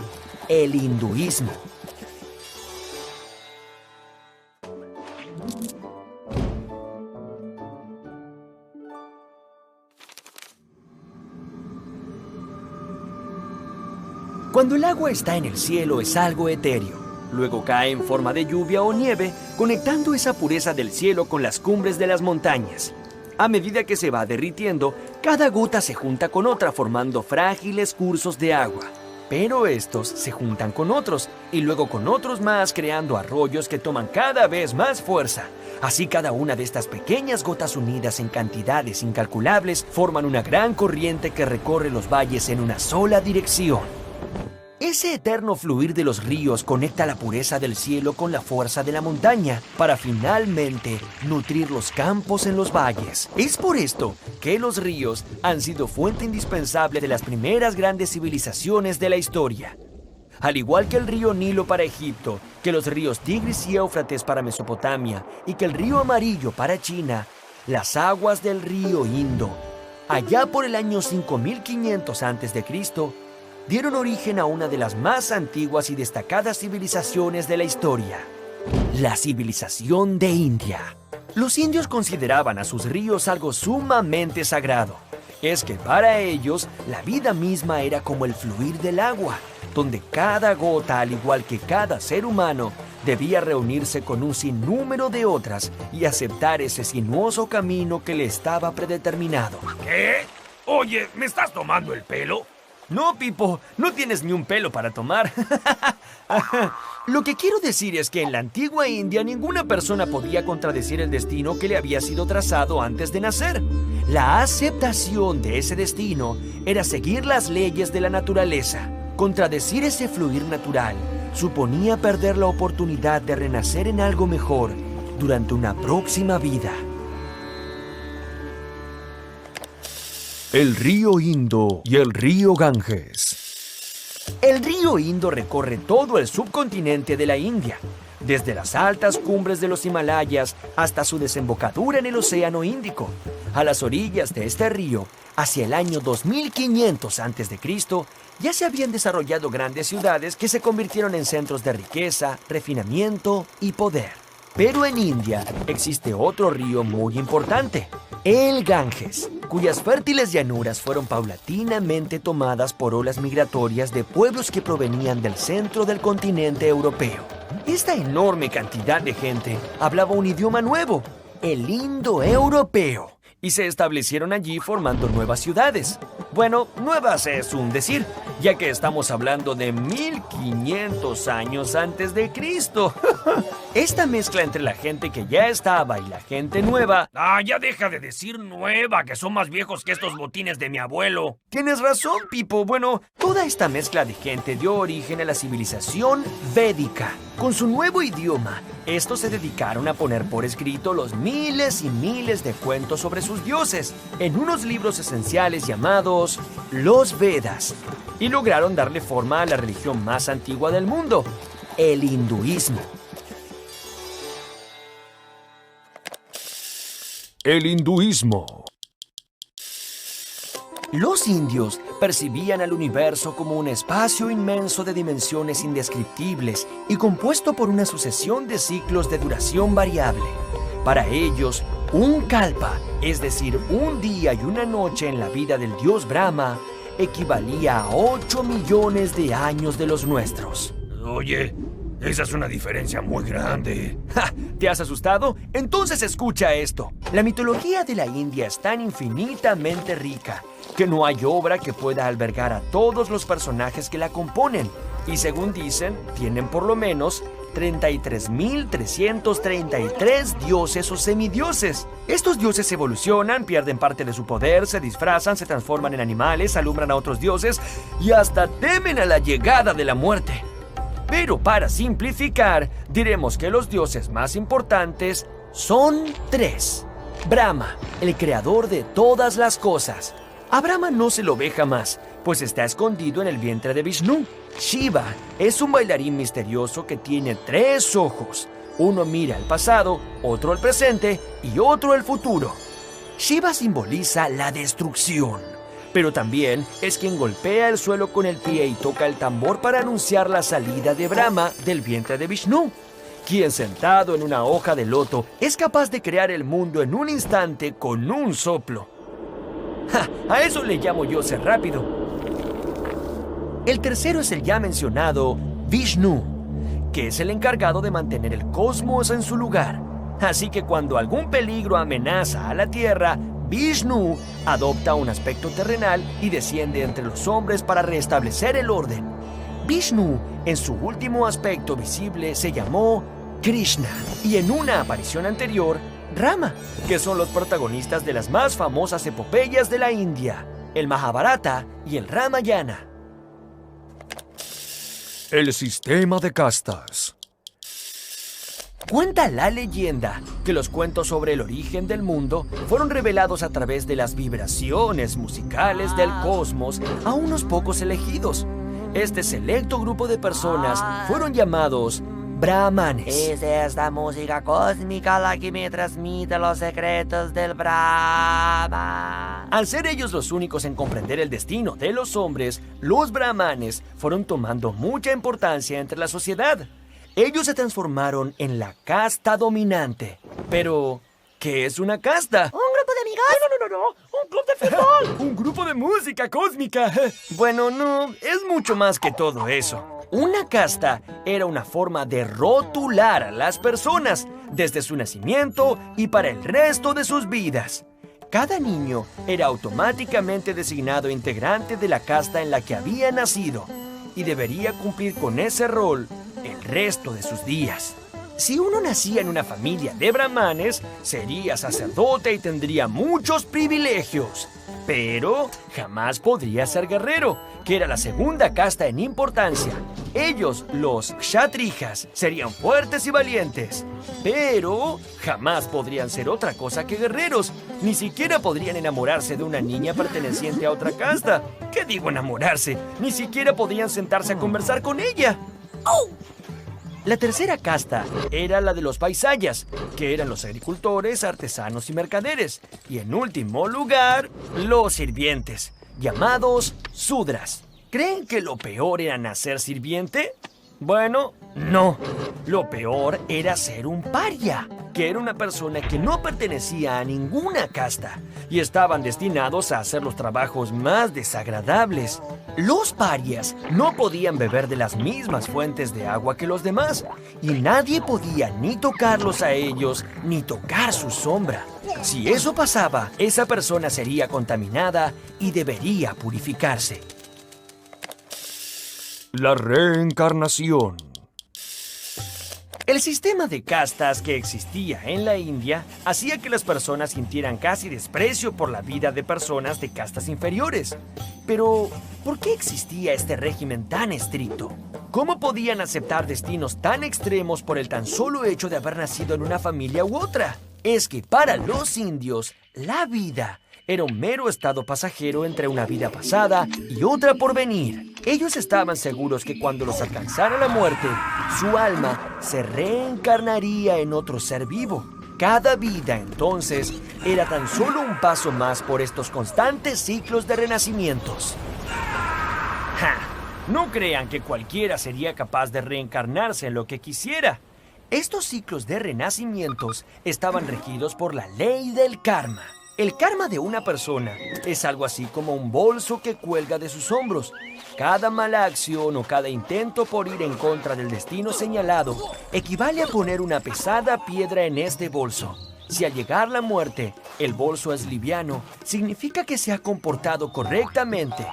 el hinduismo. Cuando el agua está en el cielo es algo etéreo. Luego cae en forma de lluvia o nieve, conectando esa pureza del cielo con las cumbres de las montañas. A medida que se va derritiendo, cada gota se junta con otra formando frágiles cursos de agua. Pero estos se juntan con otros y luego con otros más, creando arroyos que toman cada vez más fuerza. Así cada una de estas pequeñas gotas unidas en cantidades incalculables forman una gran corriente que recorre los valles en una sola dirección. Ese eterno fluir de los ríos conecta la pureza del cielo con la fuerza de la montaña para finalmente nutrir los campos en los valles. Es por esto que los ríos han sido fuente indispensable de las primeras grandes civilizaciones de la historia. Al igual que el río Nilo para Egipto, que los ríos Tigris y Éufrates para Mesopotamia y que el río Amarillo para China, las aguas del río Indo, allá por el año 5500 a.C., dieron origen a una de las más antiguas y destacadas civilizaciones de la historia, la civilización de India. Los indios consideraban a sus ríos algo sumamente sagrado. Es que para ellos, la vida misma era como el fluir del agua, donde cada gota, al igual que cada ser humano, debía reunirse con un sinnúmero de otras y aceptar ese sinuoso camino que le estaba predeterminado. ¿Qué? Oye, ¿me estás tomando el pelo? No, Pipo, no tienes ni un pelo para tomar. Lo que quiero decir es que en la antigua India ninguna persona podía contradecir el destino que le había sido trazado antes de nacer. La aceptación de ese destino era seguir las leyes de la naturaleza. Contradecir ese fluir natural suponía perder la oportunidad de renacer en algo mejor durante una próxima vida. El río Indo y el río Ganges. El río Indo recorre todo el subcontinente de la India, desde las altas cumbres de los Himalayas hasta su desembocadura en el Océano Índico. A las orillas de este río, hacia el año 2500 a.C., ya se habían desarrollado grandes ciudades que se convirtieron en centros de riqueza, refinamiento y poder. Pero en India existe otro río muy importante, el Ganges, cuyas fértiles llanuras fueron paulatinamente tomadas por olas migratorias de pueblos que provenían del centro del continente europeo. Esta enorme cantidad de gente hablaba un idioma nuevo, el indoeuropeo, y se establecieron allí formando nuevas ciudades. Bueno, nuevas es un decir, ya que estamos hablando de 1500 años antes de Cristo. Esta mezcla entre la gente que ya estaba y la gente nueva... Ah, ya deja de decir nueva, que son más viejos que estos botines de mi abuelo. Tienes razón, Pipo. Bueno, toda esta mezcla de gente dio origen a la civilización védica. Con su nuevo idioma, estos se dedicaron a poner por escrito los miles y miles de cuentos sobre sus dioses en unos libros esenciales llamados los Vedas, y lograron darle forma a la religión más antigua del mundo, el hinduismo. El hinduismo. Los indios percibían al universo como un espacio inmenso de dimensiones indescriptibles y compuesto por una sucesión de ciclos de duración variable. Para ellos, un kalpa, es decir, un día y una noche en la vida del dios Brahma, equivalía a 8 millones de años de los nuestros. Oye, esa es una diferencia muy grande. ¡Ja! ¿Te has asustado? Entonces escucha esto. La mitología de la India es tan infinitamente rica que no hay obra que pueda albergar a todos los personajes que la componen. Y según dicen, tienen por lo menos 33.333 dioses o semidioses. Estos dioses evolucionan, pierden parte de su poder, se disfrazan, se transforman en animales, alumbran a otros dioses y hasta temen a la llegada de la muerte. Pero para simplificar, diremos que los dioses más importantes son 3. Brahma, el creador de todas las cosas. A Brahma no se lo ve jamás, pues está escondido en el vientre de Vishnu. Shiva es un bailarín misterioso que tiene 3 ojos. Uno mira al pasado, otro al presente y otro al futuro. Shiva simboliza la destrucción, pero también es quien golpea el suelo con el pie y toca el tambor para anunciar la salida de Brahma del vientre de Vishnu, quien sentado en una hoja de loto es capaz de crear el mundo en un instante con un soplo. ¡Ja! A eso le llamo yo ser rápido. El tercero es el ya mencionado Vishnu, que es el encargado de mantener el cosmos en su lugar. Así que cuando algún peligro amenaza a la Tierra, Vishnu adopta un aspecto terrenal y desciende entre los hombres para restablecer el orden. Vishnu, en su último aspecto visible, se llamó Krishna, y en una aparición anterior, Rama, que son los protagonistas de las más famosas epopeyas de la India, el Mahabharata y el Ramayana. El sistema de castas. Cuenta la leyenda que los cuentos sobre el origen del mundo fueron revelados a través de las vibraciones musicales del cosmos a unos pocos elegidos. Este selecto grupo de personas fueron llamados brahmanes. Es esta música cósmica la que me transmite los secretos del Brahma. Al ser ellos los únicos en comprender el destino de los hombres, los brahmanes fueron tomando mucha importancia entre la sociedad. Ellos se transformaron en la casta dominante. Pero, ¿qué es una casta? ¿Un grupo de amigos? No. ¡Un club de fútbol! ¡Un grupo de música cósmica! Bueno, no, es mucho más que todo eso. Una casta era una forma de rotular a las personas desde su nacimiento y para el resto de sus vidas. Cada niño era automáticamente designado integrante de la casta en la que había nacido y debería cumplir con ese rol el resto de sus días. Si uno nacía en una familia de brahmanes, sería sacerdote y tendría muchos privilegios. Pero jamás podría ser guerrero, que era la segunda casta en importancia. Ellos, los kshatrijas, serían fuertes y valientes. Pero jamás podrían ser otra cosa que guerreros. Ni siquiera podrían enamorarse de una niña perteneciente a otra casta. ¿Qué digo enamorarse? Ni siquiera podrían sentarse a conversar con ella. ¡Oh! La tercera casta era la de los paisayas, que eran los agricultores, artesanos y mercaderes. Y en último lugar, los sirvientes, llamados sudras. ¿Creen que lo peor era nacer sirviente? Bueno, no. Lo peor era ser un paria, que era una persona que no pertenecía a ninguna casta y estaban destinados a hacer los trabajos más desagradables. Los parias no podían beber de las mismas fuentes de agua que los demás y nadie podía ni tocarlos a ellos ni tocar su sombra. Si eso pasaba, esa persona sería contaminada y debería purificarse. La reencarnación. El sistema de castas que existía en la India hacía que las personas sintieran casi desprecio por la vida de personas de castas inferiores. Pero, ¿por qué existía este régimen tan estricto? ¿Cómo podían aceptar destinos tan extremos por el tan solo hecho de haber nacido en una familia u otra? Es que para los indios, la vida era un mero estado pasajero entre una vida pasada y otra por venir. Ellos estaban seguros que cuando los alcanzara la muerte, su alma se reencarnaría en otro ser vivo. Cada vida, entonces, era tan solo un paso más por estos constantes ciclos de renacimientos. ¡Ja! No crean que cualquiera sería capaz de reencarnarse en lo que quisiera. Estos ciclos de renacimientos estaban regidos por la ley del karma. El karma de una persona es algo así como un bolso que cuelga de sus hombros. Cada mala acción o cada intento por ir en contra del destino señalado equivale a poner una pesada piedra en este bolso. Si al llegar la muerte, el bolso es liviano, significa que se ha comportado correctamente.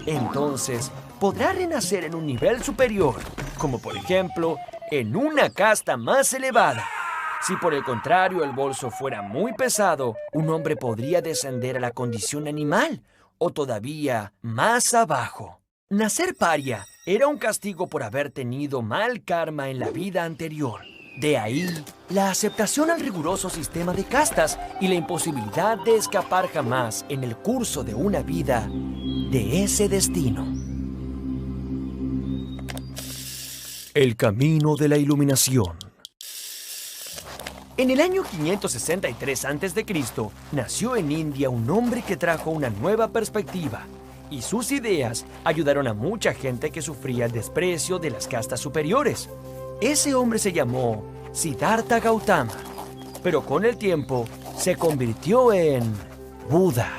Entonces, podrá renacer en un nivel superior, como por ejemplo, en una casta más elevada. Si por el contrario el bolso fuera muy pesado, un hombre podría descender a la condición animal o todavía más abajo. Nacer paria era un castigo por haber tenido mal karma en la vida anterior. De ahí, la aceptación al riguroso sistema de castas y la imposibilidad de escapar jamás en el curso de una vida de ese destino. El camino de la iluminación. En el año 563 a.C., nació en India un hombre que trajo una nueva perspectiva, y sus ideas ayudaron a mucha gente que sufría el desprecio de las castas superiores. Ese hombre se llamó Siddhartha Gautama, pero con el tiempo se convirtió en Buda.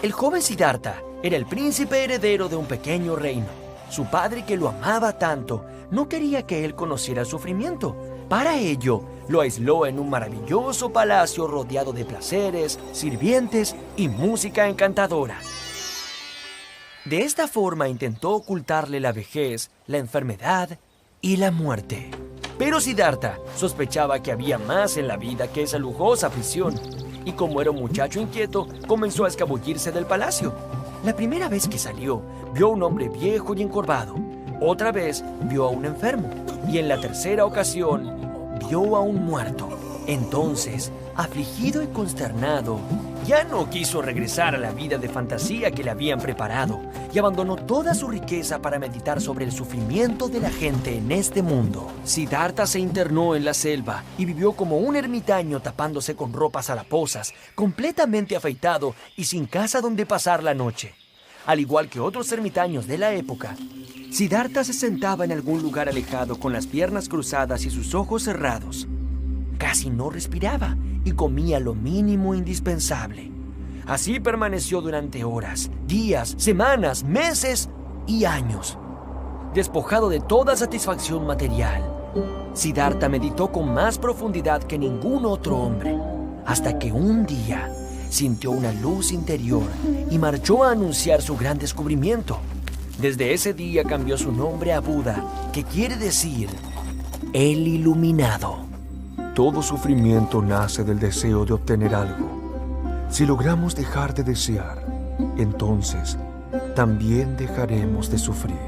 El joven Siddhartha era el príncipe heredero de un pequeño reino. Su padre, que lo amaba tanto, no quería que él conociera el sufrimiento. Para ello, lo aisló en un maravilloso palacio rodeado de placeres, sirvientes y música encantadora. De esta forma intentó ocultarle la vejez, la enfermedad y la muerte. Pero Siddhartha sospechaba que había más en la vida que esa lujosa prisión, y como era un muchacho inquieto, comenzó a escabullirse del palacio. La primera vez que salió, vio a un hombre viejo y encorvado. Otra vez vio a un enfermo, y en la tercera ocasión vio a un muerto. Entonces, afligido y consternado, ya no quiso regresar a la vida de fantasía que le habían preparado y abandonó toda su riqueza para meditar sobre el sufrimiento de la gente en este mundo. Siddhartha se internó en la selva y vivió como un ermitaño, tapándose con ropas haraposas, completamente afeitado y sin casa donde pasar la noche. Al igual que otros ermitaños de la época, Siddhartha se sentaba en algún lugar alejado con las piernas cruzadas y sus ojos cerrados. Casi no respiraba y comía lo mínimo indispensable. Así permaneció durante horas, días, semanas, meses y años. Despojado de toda satisfacción material, Siddhartha meditó con más profundidad que ningún otro hombre, hasta que un día sintió una luz interior y marchó a anunciar su gran descubrimiento. Desde ese día cambió su nombre a Buda, que quiere decir el iluminado. Todo sufrimiento nace del deseo de obtener algo. Si logramos dejar de desear, entonces también dejaremos de sufrir.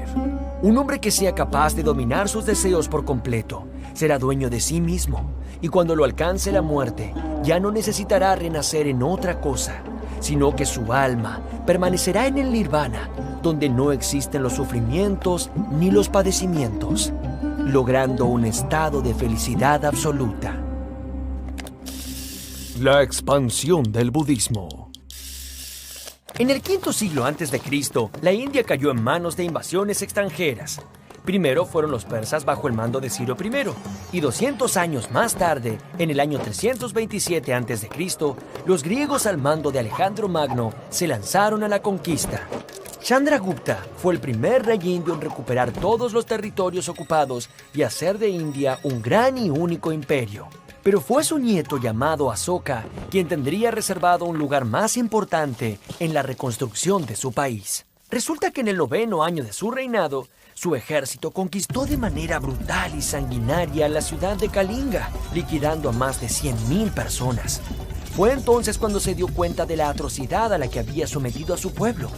Un hombre que sea capaz de dominar sus deseos por completo será dueño de sí mismo, y cuando lo alcance la muerte, ya no necesitará renacer en otra cosa, sino que su alma permanecerá en el nirvana, donde no existen los sufrimientos ni los padecimientos, logrando un estado de felicidad absoluta. La expansión del budismo. En el V siglo a.C., la India cayó en manos de invasiones extranjeras. Primero fueron los persas bajo el mando de Ciro I, y 200 años más tarde, en el año 327 a.C., los griegos al mando de Alejandro Magno se lanzaron a la conquista. Chandragupta fue el primer rey indio en recuperar todos los territorios ocupados y hacer de India un gran y único imperio. Pero fue su nieto llamado Asoka quien tendría reservado un lugar más importante en la reconstrucción de su país. Resulta que en el 9º año de su reinado, su ejército conquistó de manera brutal y sanguinaria la ciudad de Kalinga, liquidando a más de 100,000 personas. Fue entonces cuando se dio cuenta de la atrocidad a la que había sometido a su pueblo.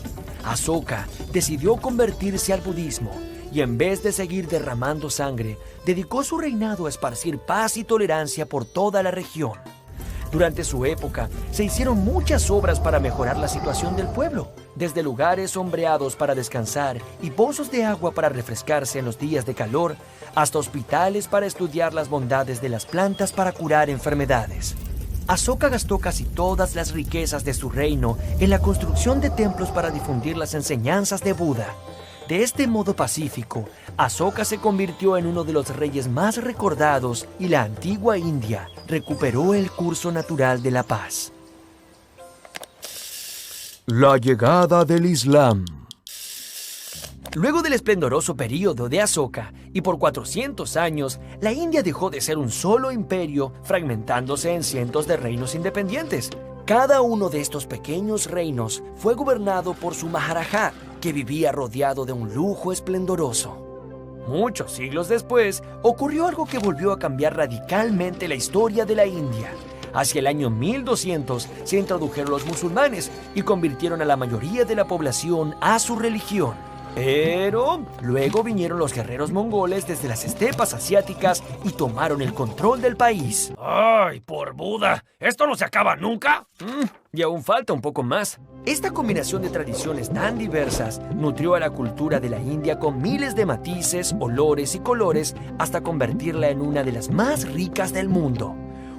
Asoka decidió convertirse al budismo y en vez de seguir derramando sangre, dedicó su reinado a esparcir paz y tolerancia por toda la región. Durante su época, se hicieron muchas obras para mejorar la situación del pueblo, desde lugares sombreados para descansar y pozos de agua para refrescarse en los días de calor, hasta hospitales para estudiar las bondades de las plantas para curar enfermedades. Asoka gastó casi todas las riquezas de su reino en la construcción de templos para difundir las enseñanzas de Buda. De este modo pacífico, Asoka se convirtió en uno de los reyes más recordados y la antigua India recuperó el curso natural de la paz. La llegada del Islam. Luego del esplendoroso período de Asoka, y por 400 años, la India dejó de ser un solo imperio, fragmentándose en cientos de reinos independientes. Cada uno de estos pequeños reinos fue gobernado por su Maharaja, que vivía rodeado de un lujo esplendoroso. Muchos siglos después, ocurrió algo que volvió a cambiar radicalmente la historia de la India. Hacia el año 1200 se introdujeron los musulmanes y convirtieron a la mayoría de la población a su religión. Pero luego vinieron los guerreros mongoles desde las estepas asiáticas y tomaron el control del país. ¡Ay, por Buda! ¿Esto no se acaba nunca? Y aún falta un poco más. Esta combinación de tradiciones tan diversas nutrió a la cultura de la India con miles de matices, olores y colores hasta convertirla en una de las más ricas del mundo.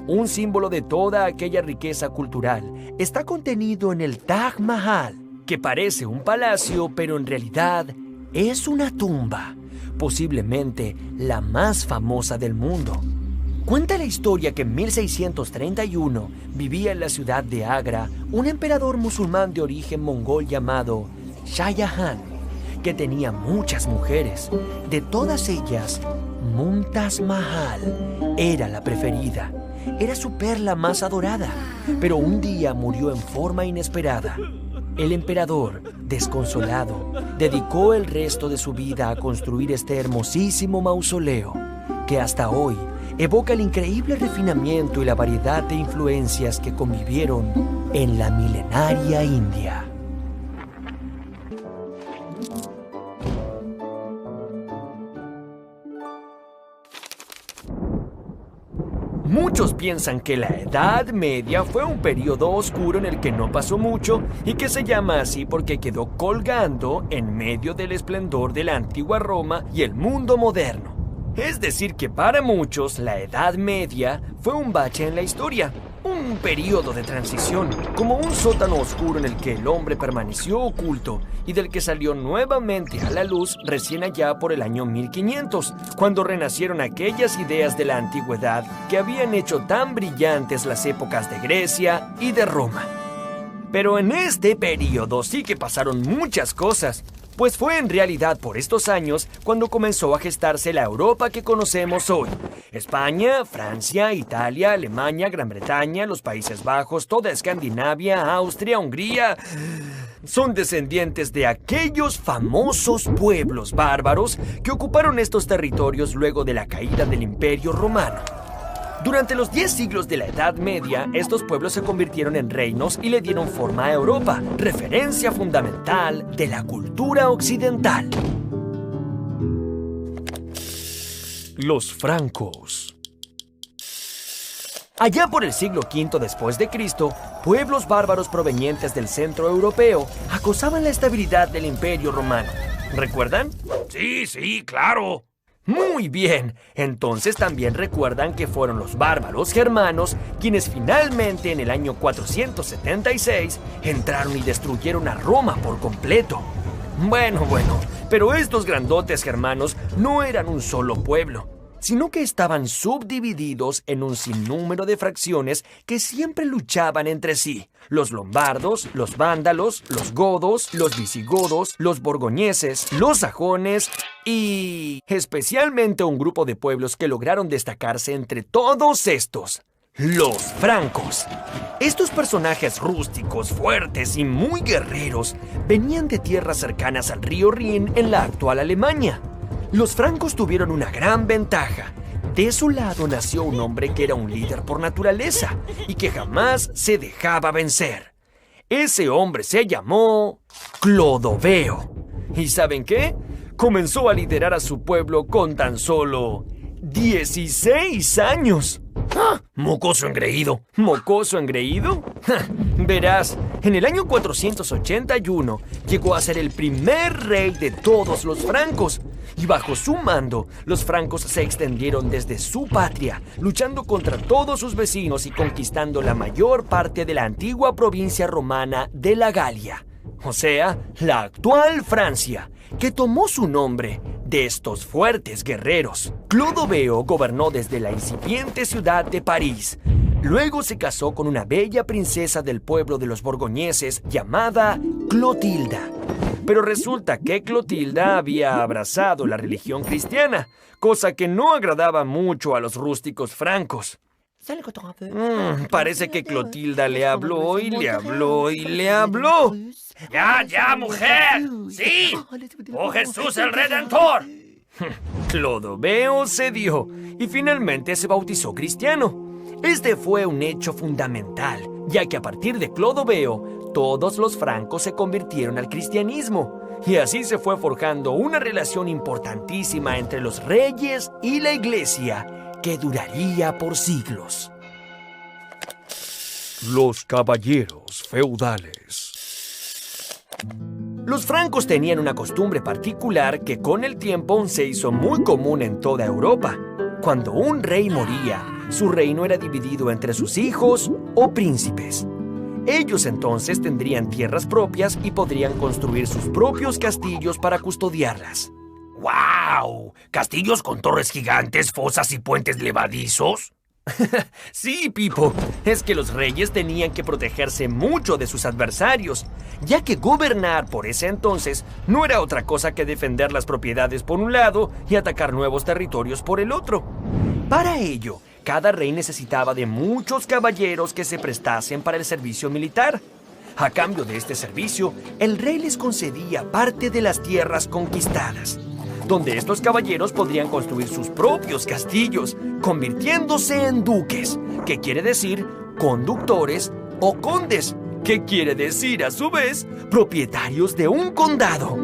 Un símbolo de toda aquella riqueza cultural está contenido en el Taj Mahal, que parece un palacio, pero en realidad es una tumba, posiblemente la más famosa del mundo. Cuenta la historia que en 1631 vivía en la ciudad de Agra un emperador musulmán de origen mongol llamado Shah Jahan, que tenía muchas mujeres. De todas ellas, Mumtaz Mahal era la preferida. Era su perla más adorada, pero un día murió en forma inesperada. El emperador, desconsolado, dedicó el resto de su vida a construir este hermosísimo mausoleo, que hasta hoy evoca el increíble refinamiento y la variedad de influencias que convivieron en la milenaria India. Muchos piensan que la Edad Media fue un periodo oscuro en el que no pasó mucho y que se llama así porque quedó colgando en medio del esplendor de la antigua Roma y el mundo moderno. Es decir que para muchos la Edad Media fue un bache en la historia, un periodo de transición, como un sótano oscuro en el que el hombre permaneció oculto y del que salió nuevamente a la luz recién allá por el año 1500, cuando renacieron aquellas ideas de la antigüedad que habían hecho tan brillantes las épocas de Grecia y de Roma. Pero en este periodo sí que pasaron muchas cosas. Pues fue en realidad por estos años cuando comenzó a gestarse la Europa que conocemos hoy. España, Francia, Italia, Alemania, Gran Bretaña, los Países Bajos, toda Escandinavia, Austria, Hungría... son descendientes de aquellos famosos pueblos bárbaros que ocuparon estos territorios luego de la caída del Imperio Romano. Durante los 10 siglos de la Edad Media, estos pueblos se convirtieron en reinos y le dieron forma a Europa, referencia fundamental de la cultura occidental. Los francos. Allá por el siglo V después de Cristo, pueblos bárbaros provenientes del centro europeo acosaban la estabilidad del Imperio Romano. ¿Recuerdan? Sí, claro. Muy bien, entonces también recuerdan que fueron los bárbaros germanos quienes finalmente en el año 476 entraron y destruyeron a Roma por completo. Bueno, pero estos grandotes germanos no eran un solo pueblo, sino que estaban subdivididos en un sinnúmero de fracciones que siempre luchaban entre sí. Los lombardos, los vándalos, los godos, los visigodos, los borgoñeses, los sajones y especialmente un grupo de pueblos que lograron destacarse entre todos estos: los francos. Estos personajes rústicos, fuertes y muy guerreros venían de tierras cercanas al río Rin en la actual Alemania. Los francos tuvieron una gran ventaja. De su lado nació un hombre que era un líder por naturaleza y que jamás se dejaba vencer. Ese hombre se llamó Clodoveo. ¿Y saben qué? Comenzó a liderar a su pueblo con tan solo 16 años. ¡Ah! Mocoso engreído. ¿Mocoso engreído? Verás, en el año 481 llegó a ser el primer rey de todos los francos. Y bajo su mando, los francos se extendieron desde su patria, luchando contra todos sus vecinos y conquistando la mayor parte de la antigua provincia romana de la Galia, o sea, la actual Francia, que tomó su nombre de estos fuertes guerreros. Clodoveo gobernó desde la incipiente ciudad de París. Luego se casó con una bella princesa del pueblo de los borgoñeses llamada Clotilda. Pero resulta que Clotilda había abrazado la religión cristiana, cosa que no agradaba mucho a los rústicos francos. Parece que Clotilda le habló y le habló y le habló. Ya, mujer. Sí. ¡Oh, Jesús el Redentor! Clodoveo cedió y finalmente se bautizó cristiano. Este fue un hecho fundamental, ya que a partir de Clodoveo, todos los francos se convirtieron al cristianismo. Y así se fue forjando una relación importantísima entre los reyes y la iglesia, que duraría por siglos. Los caballeros feudales. Los francos tenían una costumbre particular que con el tiempo se hizo muy común en toda Europa. Cuando un rey moría, su reino era dividido entre sus hijos o príncipes. Ellos entonces tendrían tierras propias y podrían construir sus propios castillos para custodiarlas. ¡Guau! ¿Castillos con torres gigantes, fosas y puentes levadizos? Sí, Pipo, es que los reyes tenían que protegerse mucho de sus adversarios, ya que gobernar por ese entonces no era otra cosa que defender las propiedades por un lado y atacar nuevos territorios por el otro. Para ello, cada rey necesitaba de muchos caballeros que se prestasen para el servicio militar. A cambio de este servicio, el rey les concedía parte de las tierras conquistadas, donde estos caballeros podrían construir sus propios castillos, convirtiéndose en duques, que quiere decir conductores, o condes, que quiere decir a su vez propietarios de un condado.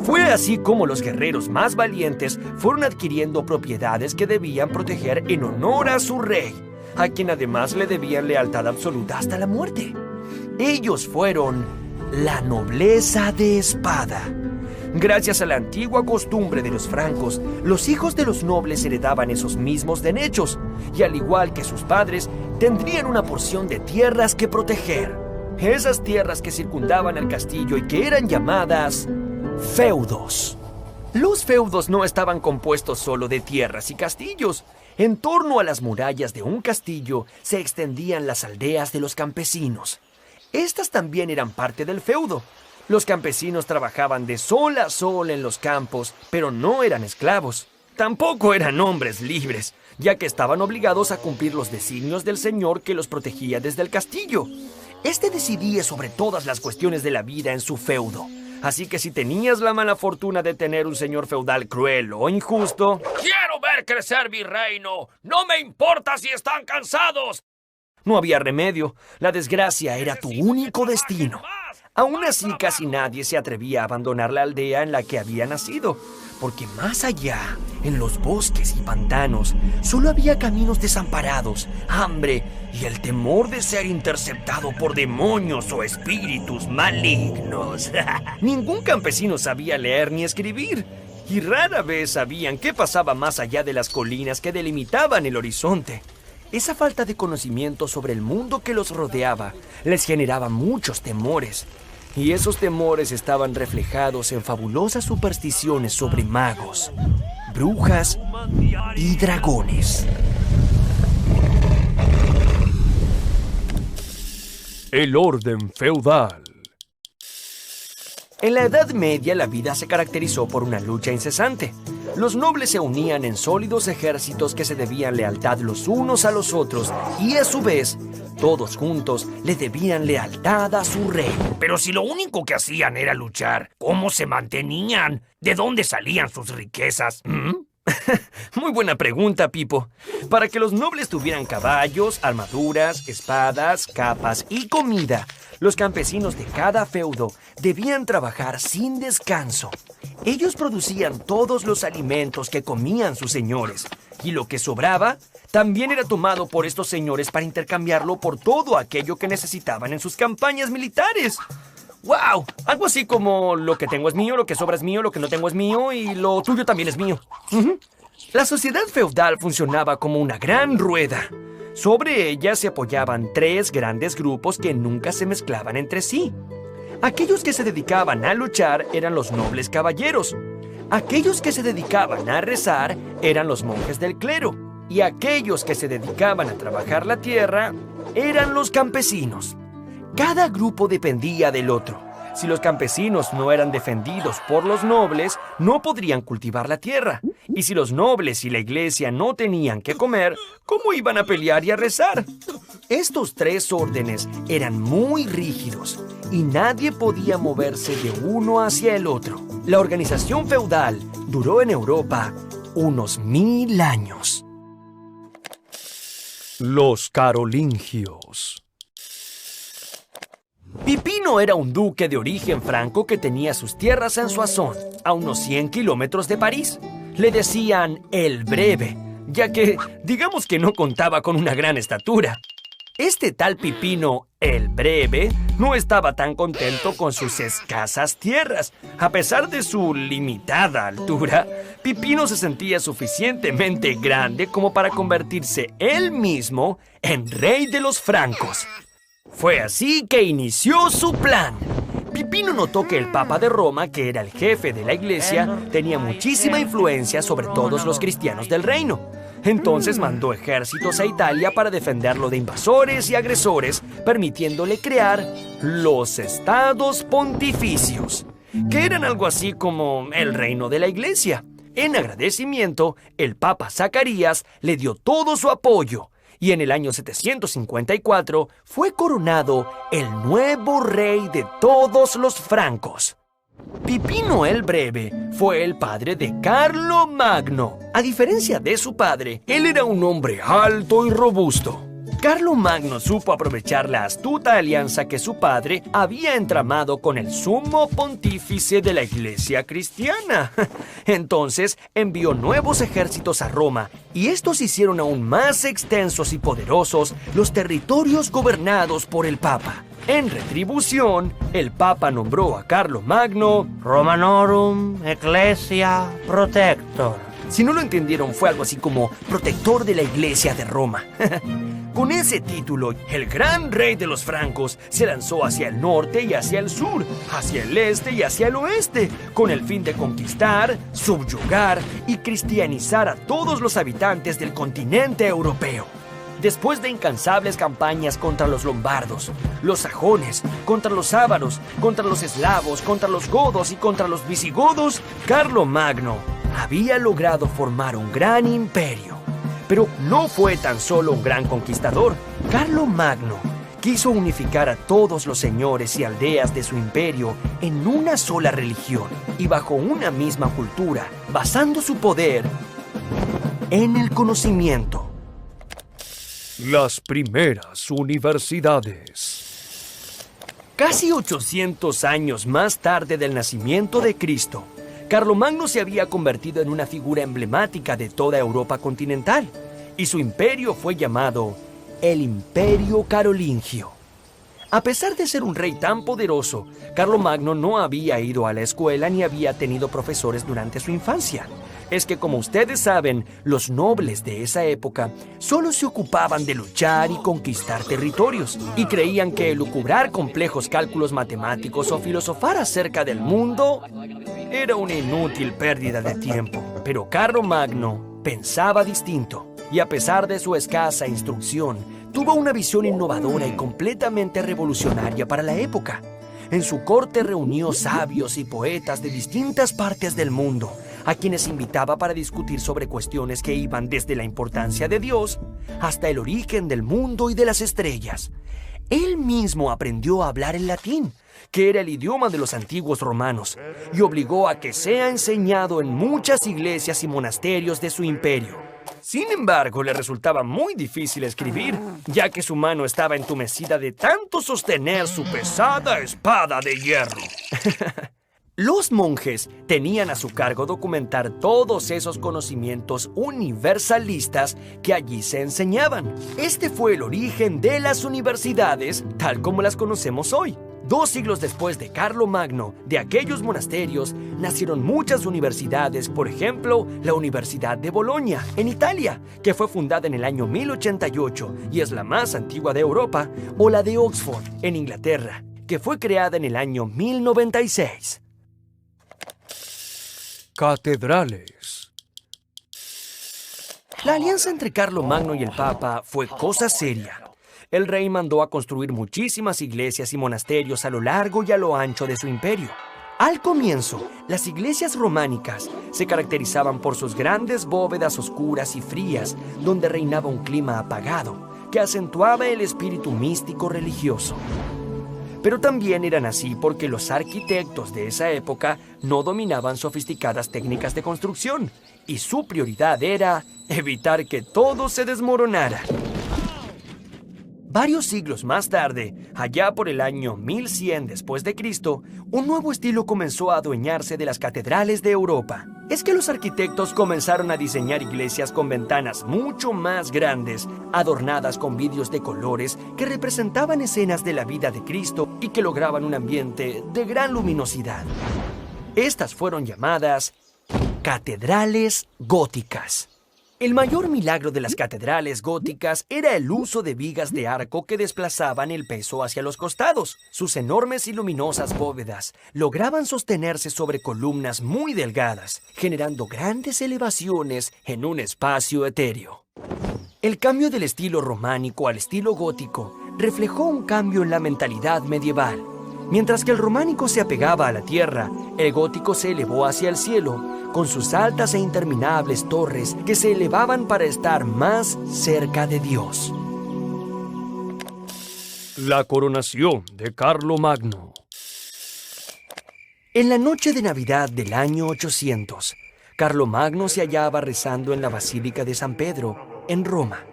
Fue así como los guerreros más valientes fueron adquiriendo propiedades que debían proteger en honor a su rey, a quien además le debían lealtad absoluta hasta la muerte. Ellos fueron la nobleza de espada. Gracias a la antigua costumbre de los francos, los hijos de los nobles heredaban esos mismos derechos, y al igual que sus padres, tendrían una porción de tierras que proteger. Esas tierras que circundaban el castillo y que eran llamadas feudos. Los feudos no estaban compuestos solo de tierras y castillos. En torno a las murallas de un castillo se extendían las aldeas de los campesinos. Estas también eran parte del feudo. Los campesinos trabajaban de sol a sol en los campos, pero no eran esclavos. Tampoco eran hombres libres, ya que estaban obligados a cumplir los designios del señor que los protegía desde el castillo. Este decidía sobre todas las cuestiones de la vida en su feudo. Así que si tenías la mala fortuna de tener un señor feudal cruel o injusto... ¡Quiero ver crecer mi reino! ¡No me importa si están cansados! No había remedio. La desgracia era tu único destino. Aún así, casi nadie se atrevía a abandonar la aldea en la que había nacido, porque más allá, en los bosques y pantanos, solo había caminos desamparados, hambre y el temor de ser interceptado por demonios o espíritus malignos. Ningún campesino sabía leer ni escribir, y rara vez sabían qué pasaba más allá de las colinas que delimitaban el horizonte. Esa falta de conocimiento sobre el mundo que los rodeaba les generaba muchos temores, y esos temores estaban reflejados en fabulosas supersticiones sobre magos, brujas y dragones. El orden feudal. En la Edad Media la vida se caracterizó por una lucha incesante. Los nobles se unían en sólidos ejércitos que se debían lealtad los unos a los otros y a su vez, todos juntos le debían lealtad a su rey. Pero si lo único que hacían era luchar, ¿cómo se mantenían? ¿De dónde salían sus riquezas? Muy buena pregunta, Pipo. Para que los nobles tuvieran caballos, armaduras, espadas, capas y comida, los campesinos de cada feudo debían trabajar sin descanso. Ellos producían todos los alimentos que comían sus señores, y lo que sobraba también era tomado por estos señores para intercambiarlo por todo aquello que necesitaban en sus campañas militares. ¡Wow! Algo así como lo que tengo es mío, lo que sobra es mío, lo que no tengo es mío y lo tuyo también es mío. La sociedad feudal funcionaba como una gran rueda. Sobre ella se apoyaban tres grandes grupos que nunca se mezclaban entre sí. Aquellos que se dedicaban a luchar eran los nobles caballeros. Aquellos que se dedicaban a rezar eran los monjes del clero. Y aquellos que se dedicaban a trabajar la tierra eran los campesinos. Cada grupo dependía del otro. Si los campesinos no eran defendidos por los nobles, no podrían cultivar la tierra. Y si los nobles y la iglesia no tenían que comer, ¿cómo iban a pelear y a rezar? Estos tres órdenes eran muy rígidos y nadie podía moverse de uno hacia el otro. La organización feudal duró en Europa unos 1000 años. Los carolingios. Pipino era un duque de origen franco que tenía sus tierras en Soissons, a unos 100 kilómetros de París. Le decían el Breve, ya que, digamos que no contaba con una gran estatura. Este tal Pipino, el Breve, no estaba tan contento con sus escasas tierras. A pesar de su limitada altura, Pipino se sentía suficientemente grande como para convertirse él mismo en rey de los francos. Fue así que inició su plan. Pipino notó que el Papa de Roma, que era el jefe de la iglesia, tenía muchísima influencia sobre todos los cristianos del reino. Entonces mandó ejércitos a Italia para defenderlo de invasores y agresores, permitiéndole crear los estados pontificios, que eran algo así como el reino de la iglesia. En agradecimiento, el Papa Zacarías le dio todo su apoyo. Y en el año 754 fue coronado el nuevo rey de todos los francos. Pipino el Breve fue el padre de Carlo Magno. A diferencia de su padre, él era un hombre alto y robusto. Carlo Magno supo aprovechar la astuta alianza que su padre había entramado con el sumo pontífice de la iglesia cristiana. Entonces envió nuevos ejércitos a Roma y estos hicieron aún más extensos y poderosos los territorios gobernados por el Papa. En retribución, el Papa nombró a Carlo Magno Romanorum Ecclesia Protector. Si no lo entendieron, fue algo así como protector de la iglesia de Roma. Con ese título, el gran rey de los francos se lanzó hacia el norte y hacia el sur, hacia el este y hacia el oeste, con el fin de conquistar, subyugar y cristianizar a todos los habitantes del continente europeo. Después de incansables campañas contra los lombardos, los sajones, contra los ávaros, contra los eslavos, contra los godos y contra los visigodos, Carlomagno había logrado formar un gran imperio. Pero no fue tan solo un gran conquistador. Carlomagno quiso unificar a todos los señores y aldeas de su imperio en una sola religión y bajo una misma cultura, basando su poder en el conocimiento. Las primeras universidades. Casi 800 años más tarde del nacimiento de Cristo, Carlomagno se había convertido en una figura emblemática de toda Europa continental, y su imperio fue llamado el Imperio Carolingio. A pesar de ser un rey tan poderoso, Carlomagno no había ido a la escuela ni había tenido profesores durante su infancia. Es que, como ustedes saben, los nobles de esa época solo se ocupaban de luchar y conquistar territorios, y creían que elucubrar complejos cálculos matemáticos o filosofar acerca del mundo era una inútil pérdida de tiempo. Pero Carlomagno pensaba distinto, y a pesar de su escasa instrucción, tuvo una visión innovadora y completamente revolucionaria para la época. En su corte reunió sabios y poetas de distintas partes del mundo, a quienes invitaba para discutir sobre cuestiones que iban desde la importancia de Dios hasta el origen del mundo y de las estrellas. Él mismo aprendió a hablar el latín, que era el idioma de los antiguos romanos, y obligó a que sea enseñado en muchas iglesias y monasterios de su imperio. Sin embargo, le resultaba muy difícil escribir, ya que su mano estaba entumecida de tanto sostener su pesada espada de hierro. Los monjes tenían a su cargo documentar todos esos conocimientos universalistas que allí se enseñaban. Este fue el origen de las universidades, tal como las conocemos hoy. 2 siglos después de Carlomagno, de aquellos monasterios, nacieron muchas universidades, por ejemplo, la Universidad de Bolonia, en Italia, que fue fundada en el año 1088 y es la más antigua de Europa, o la de Oxford, en Inglaterra, que fue creada en el año 1096. Catedrales. La alianza entre Carlomagno y el Papa fue cosa seria. El rey mandó a construir muchísimas iglesias y monasterios a lo largo y a lo ancho de su imperio. Al comienzo, las iglesias románicas se caracterizaban por sus grandes bóvedas oscuras y frías, donde reinaba un clima apagado, que acentuaba el espíritu místico religioso. Pero también eran así porque los arquitectos de esa época no dominaban sofisticadas técnicas de construcción, y su prioridad era evitar que todo se desmoronara. Varios siglos más tarde, allá por el año 1100 después de Cristo, un nuevo estilo comenzó a adueñarse de las catedrales de Europa. Es que los arquitectos comenzaron a diseñar iglesias con ventanas mucho más grandes, adornadas con vidrios de colores que representaban escenas de la vida de Cristo y que lograban un ambiente de gran luminosidad. Estas fueron llamadas catedrales góticas. El mayor milagro de las catedrales góticas era el uso de vigas de arco que desplazaban el peso hacia los costados. Sus enormes y luminosas bóvedas lograban sostenerse sobre columnas muy delgadas, generando grandes elevaciones en un espacio etéreo. El cambio del estilo románico al estilo gótico reflejó un cambio en la mentalidad medieval. Mientras que el románico se apegaba a la tierra, el gótico se elevó hacia el cielo, con sus altas e interminables torres que se elevaban para estar más cerca de Dios. La coronación de Carlomagno. En la noche de Navidad del año 800, Carlomagno se hallaba rezando en la Basílica de San Pedro, en Roma.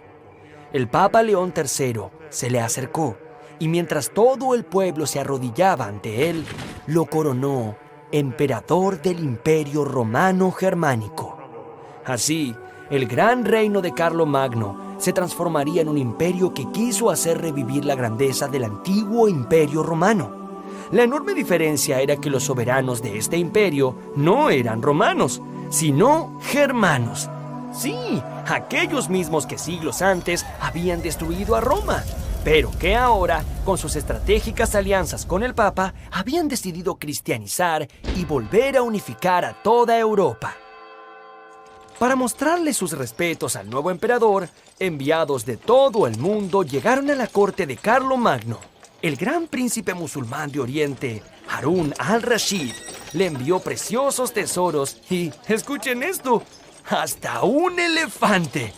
El Papa León III se le acercó, y mientras todo el pueblo se arrodillaba ante él, lo coronó emperador del Imperio Romano Germánico. Así, el gran reino de Carlomagno se transformaría en un imperio que quiso hacer revivir la grandeza del antiguo Imperio Romano. La enorme diferencia era que los soberanos de este imperio no eran romanos, sino germanos. Sí, aquellos mismos que siglos antes habían destruido a Roma, pero que ahora, con sus estratégicas alianzas con el Papa, habían decidido cristianizar y volver a unificar a toda Europa. Para mostrarle sus respetos al nuevo emperador, enviados de todo el mundo llegaron a la corte de Carlomagno. El gran príncipe musulmán de Oriente, Harún al-Rashid, le envió preciosos tesoros y, escuchen esto, hasta un elefante.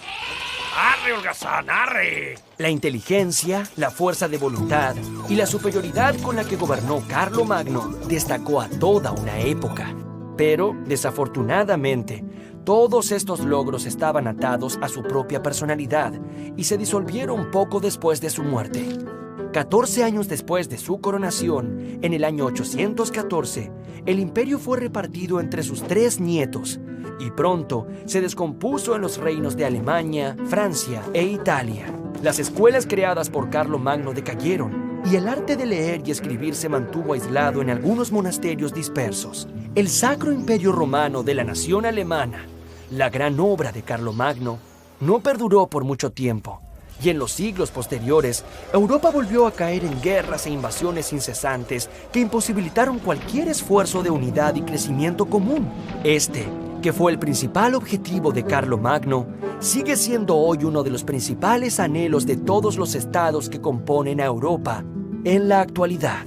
¡Arre, holgazán, arre! La inteligencia, la fuerza de voluntad y la superioridad con la que gobernó Carlomagno destacó a toda una época. Pero, desafortunadamente, todos estos logros estaban atados a su propia personalidad y se disolvieron poco después de su muerte. 14 años después de su coronación, en el año 814, el imperio fue repartido entre sus 3 nietos y pronto se descompuso en los reinos de Alemania, Francia e Italia. Las escuelas creadas por Carlomagno decayeron y el arte de leer y escribir se mantuvo aislado en algunos monasterios dispersos. El Sacro Imperio Romano de la nación alemana, la gran obra de Carlomagno, no perduró por mucho tiempo. Y en los siglos posteriores, Europa volvió a caer en guerras e invasiones incesantes que imposibilitaron cualquier esfuerzo de unidad y crecimiento común. Este, que fue el principal objetivo de Carlomagno, sigue siendo hoy uno de los principales anhelos de todos los estados que componen a Europa en la actualidad.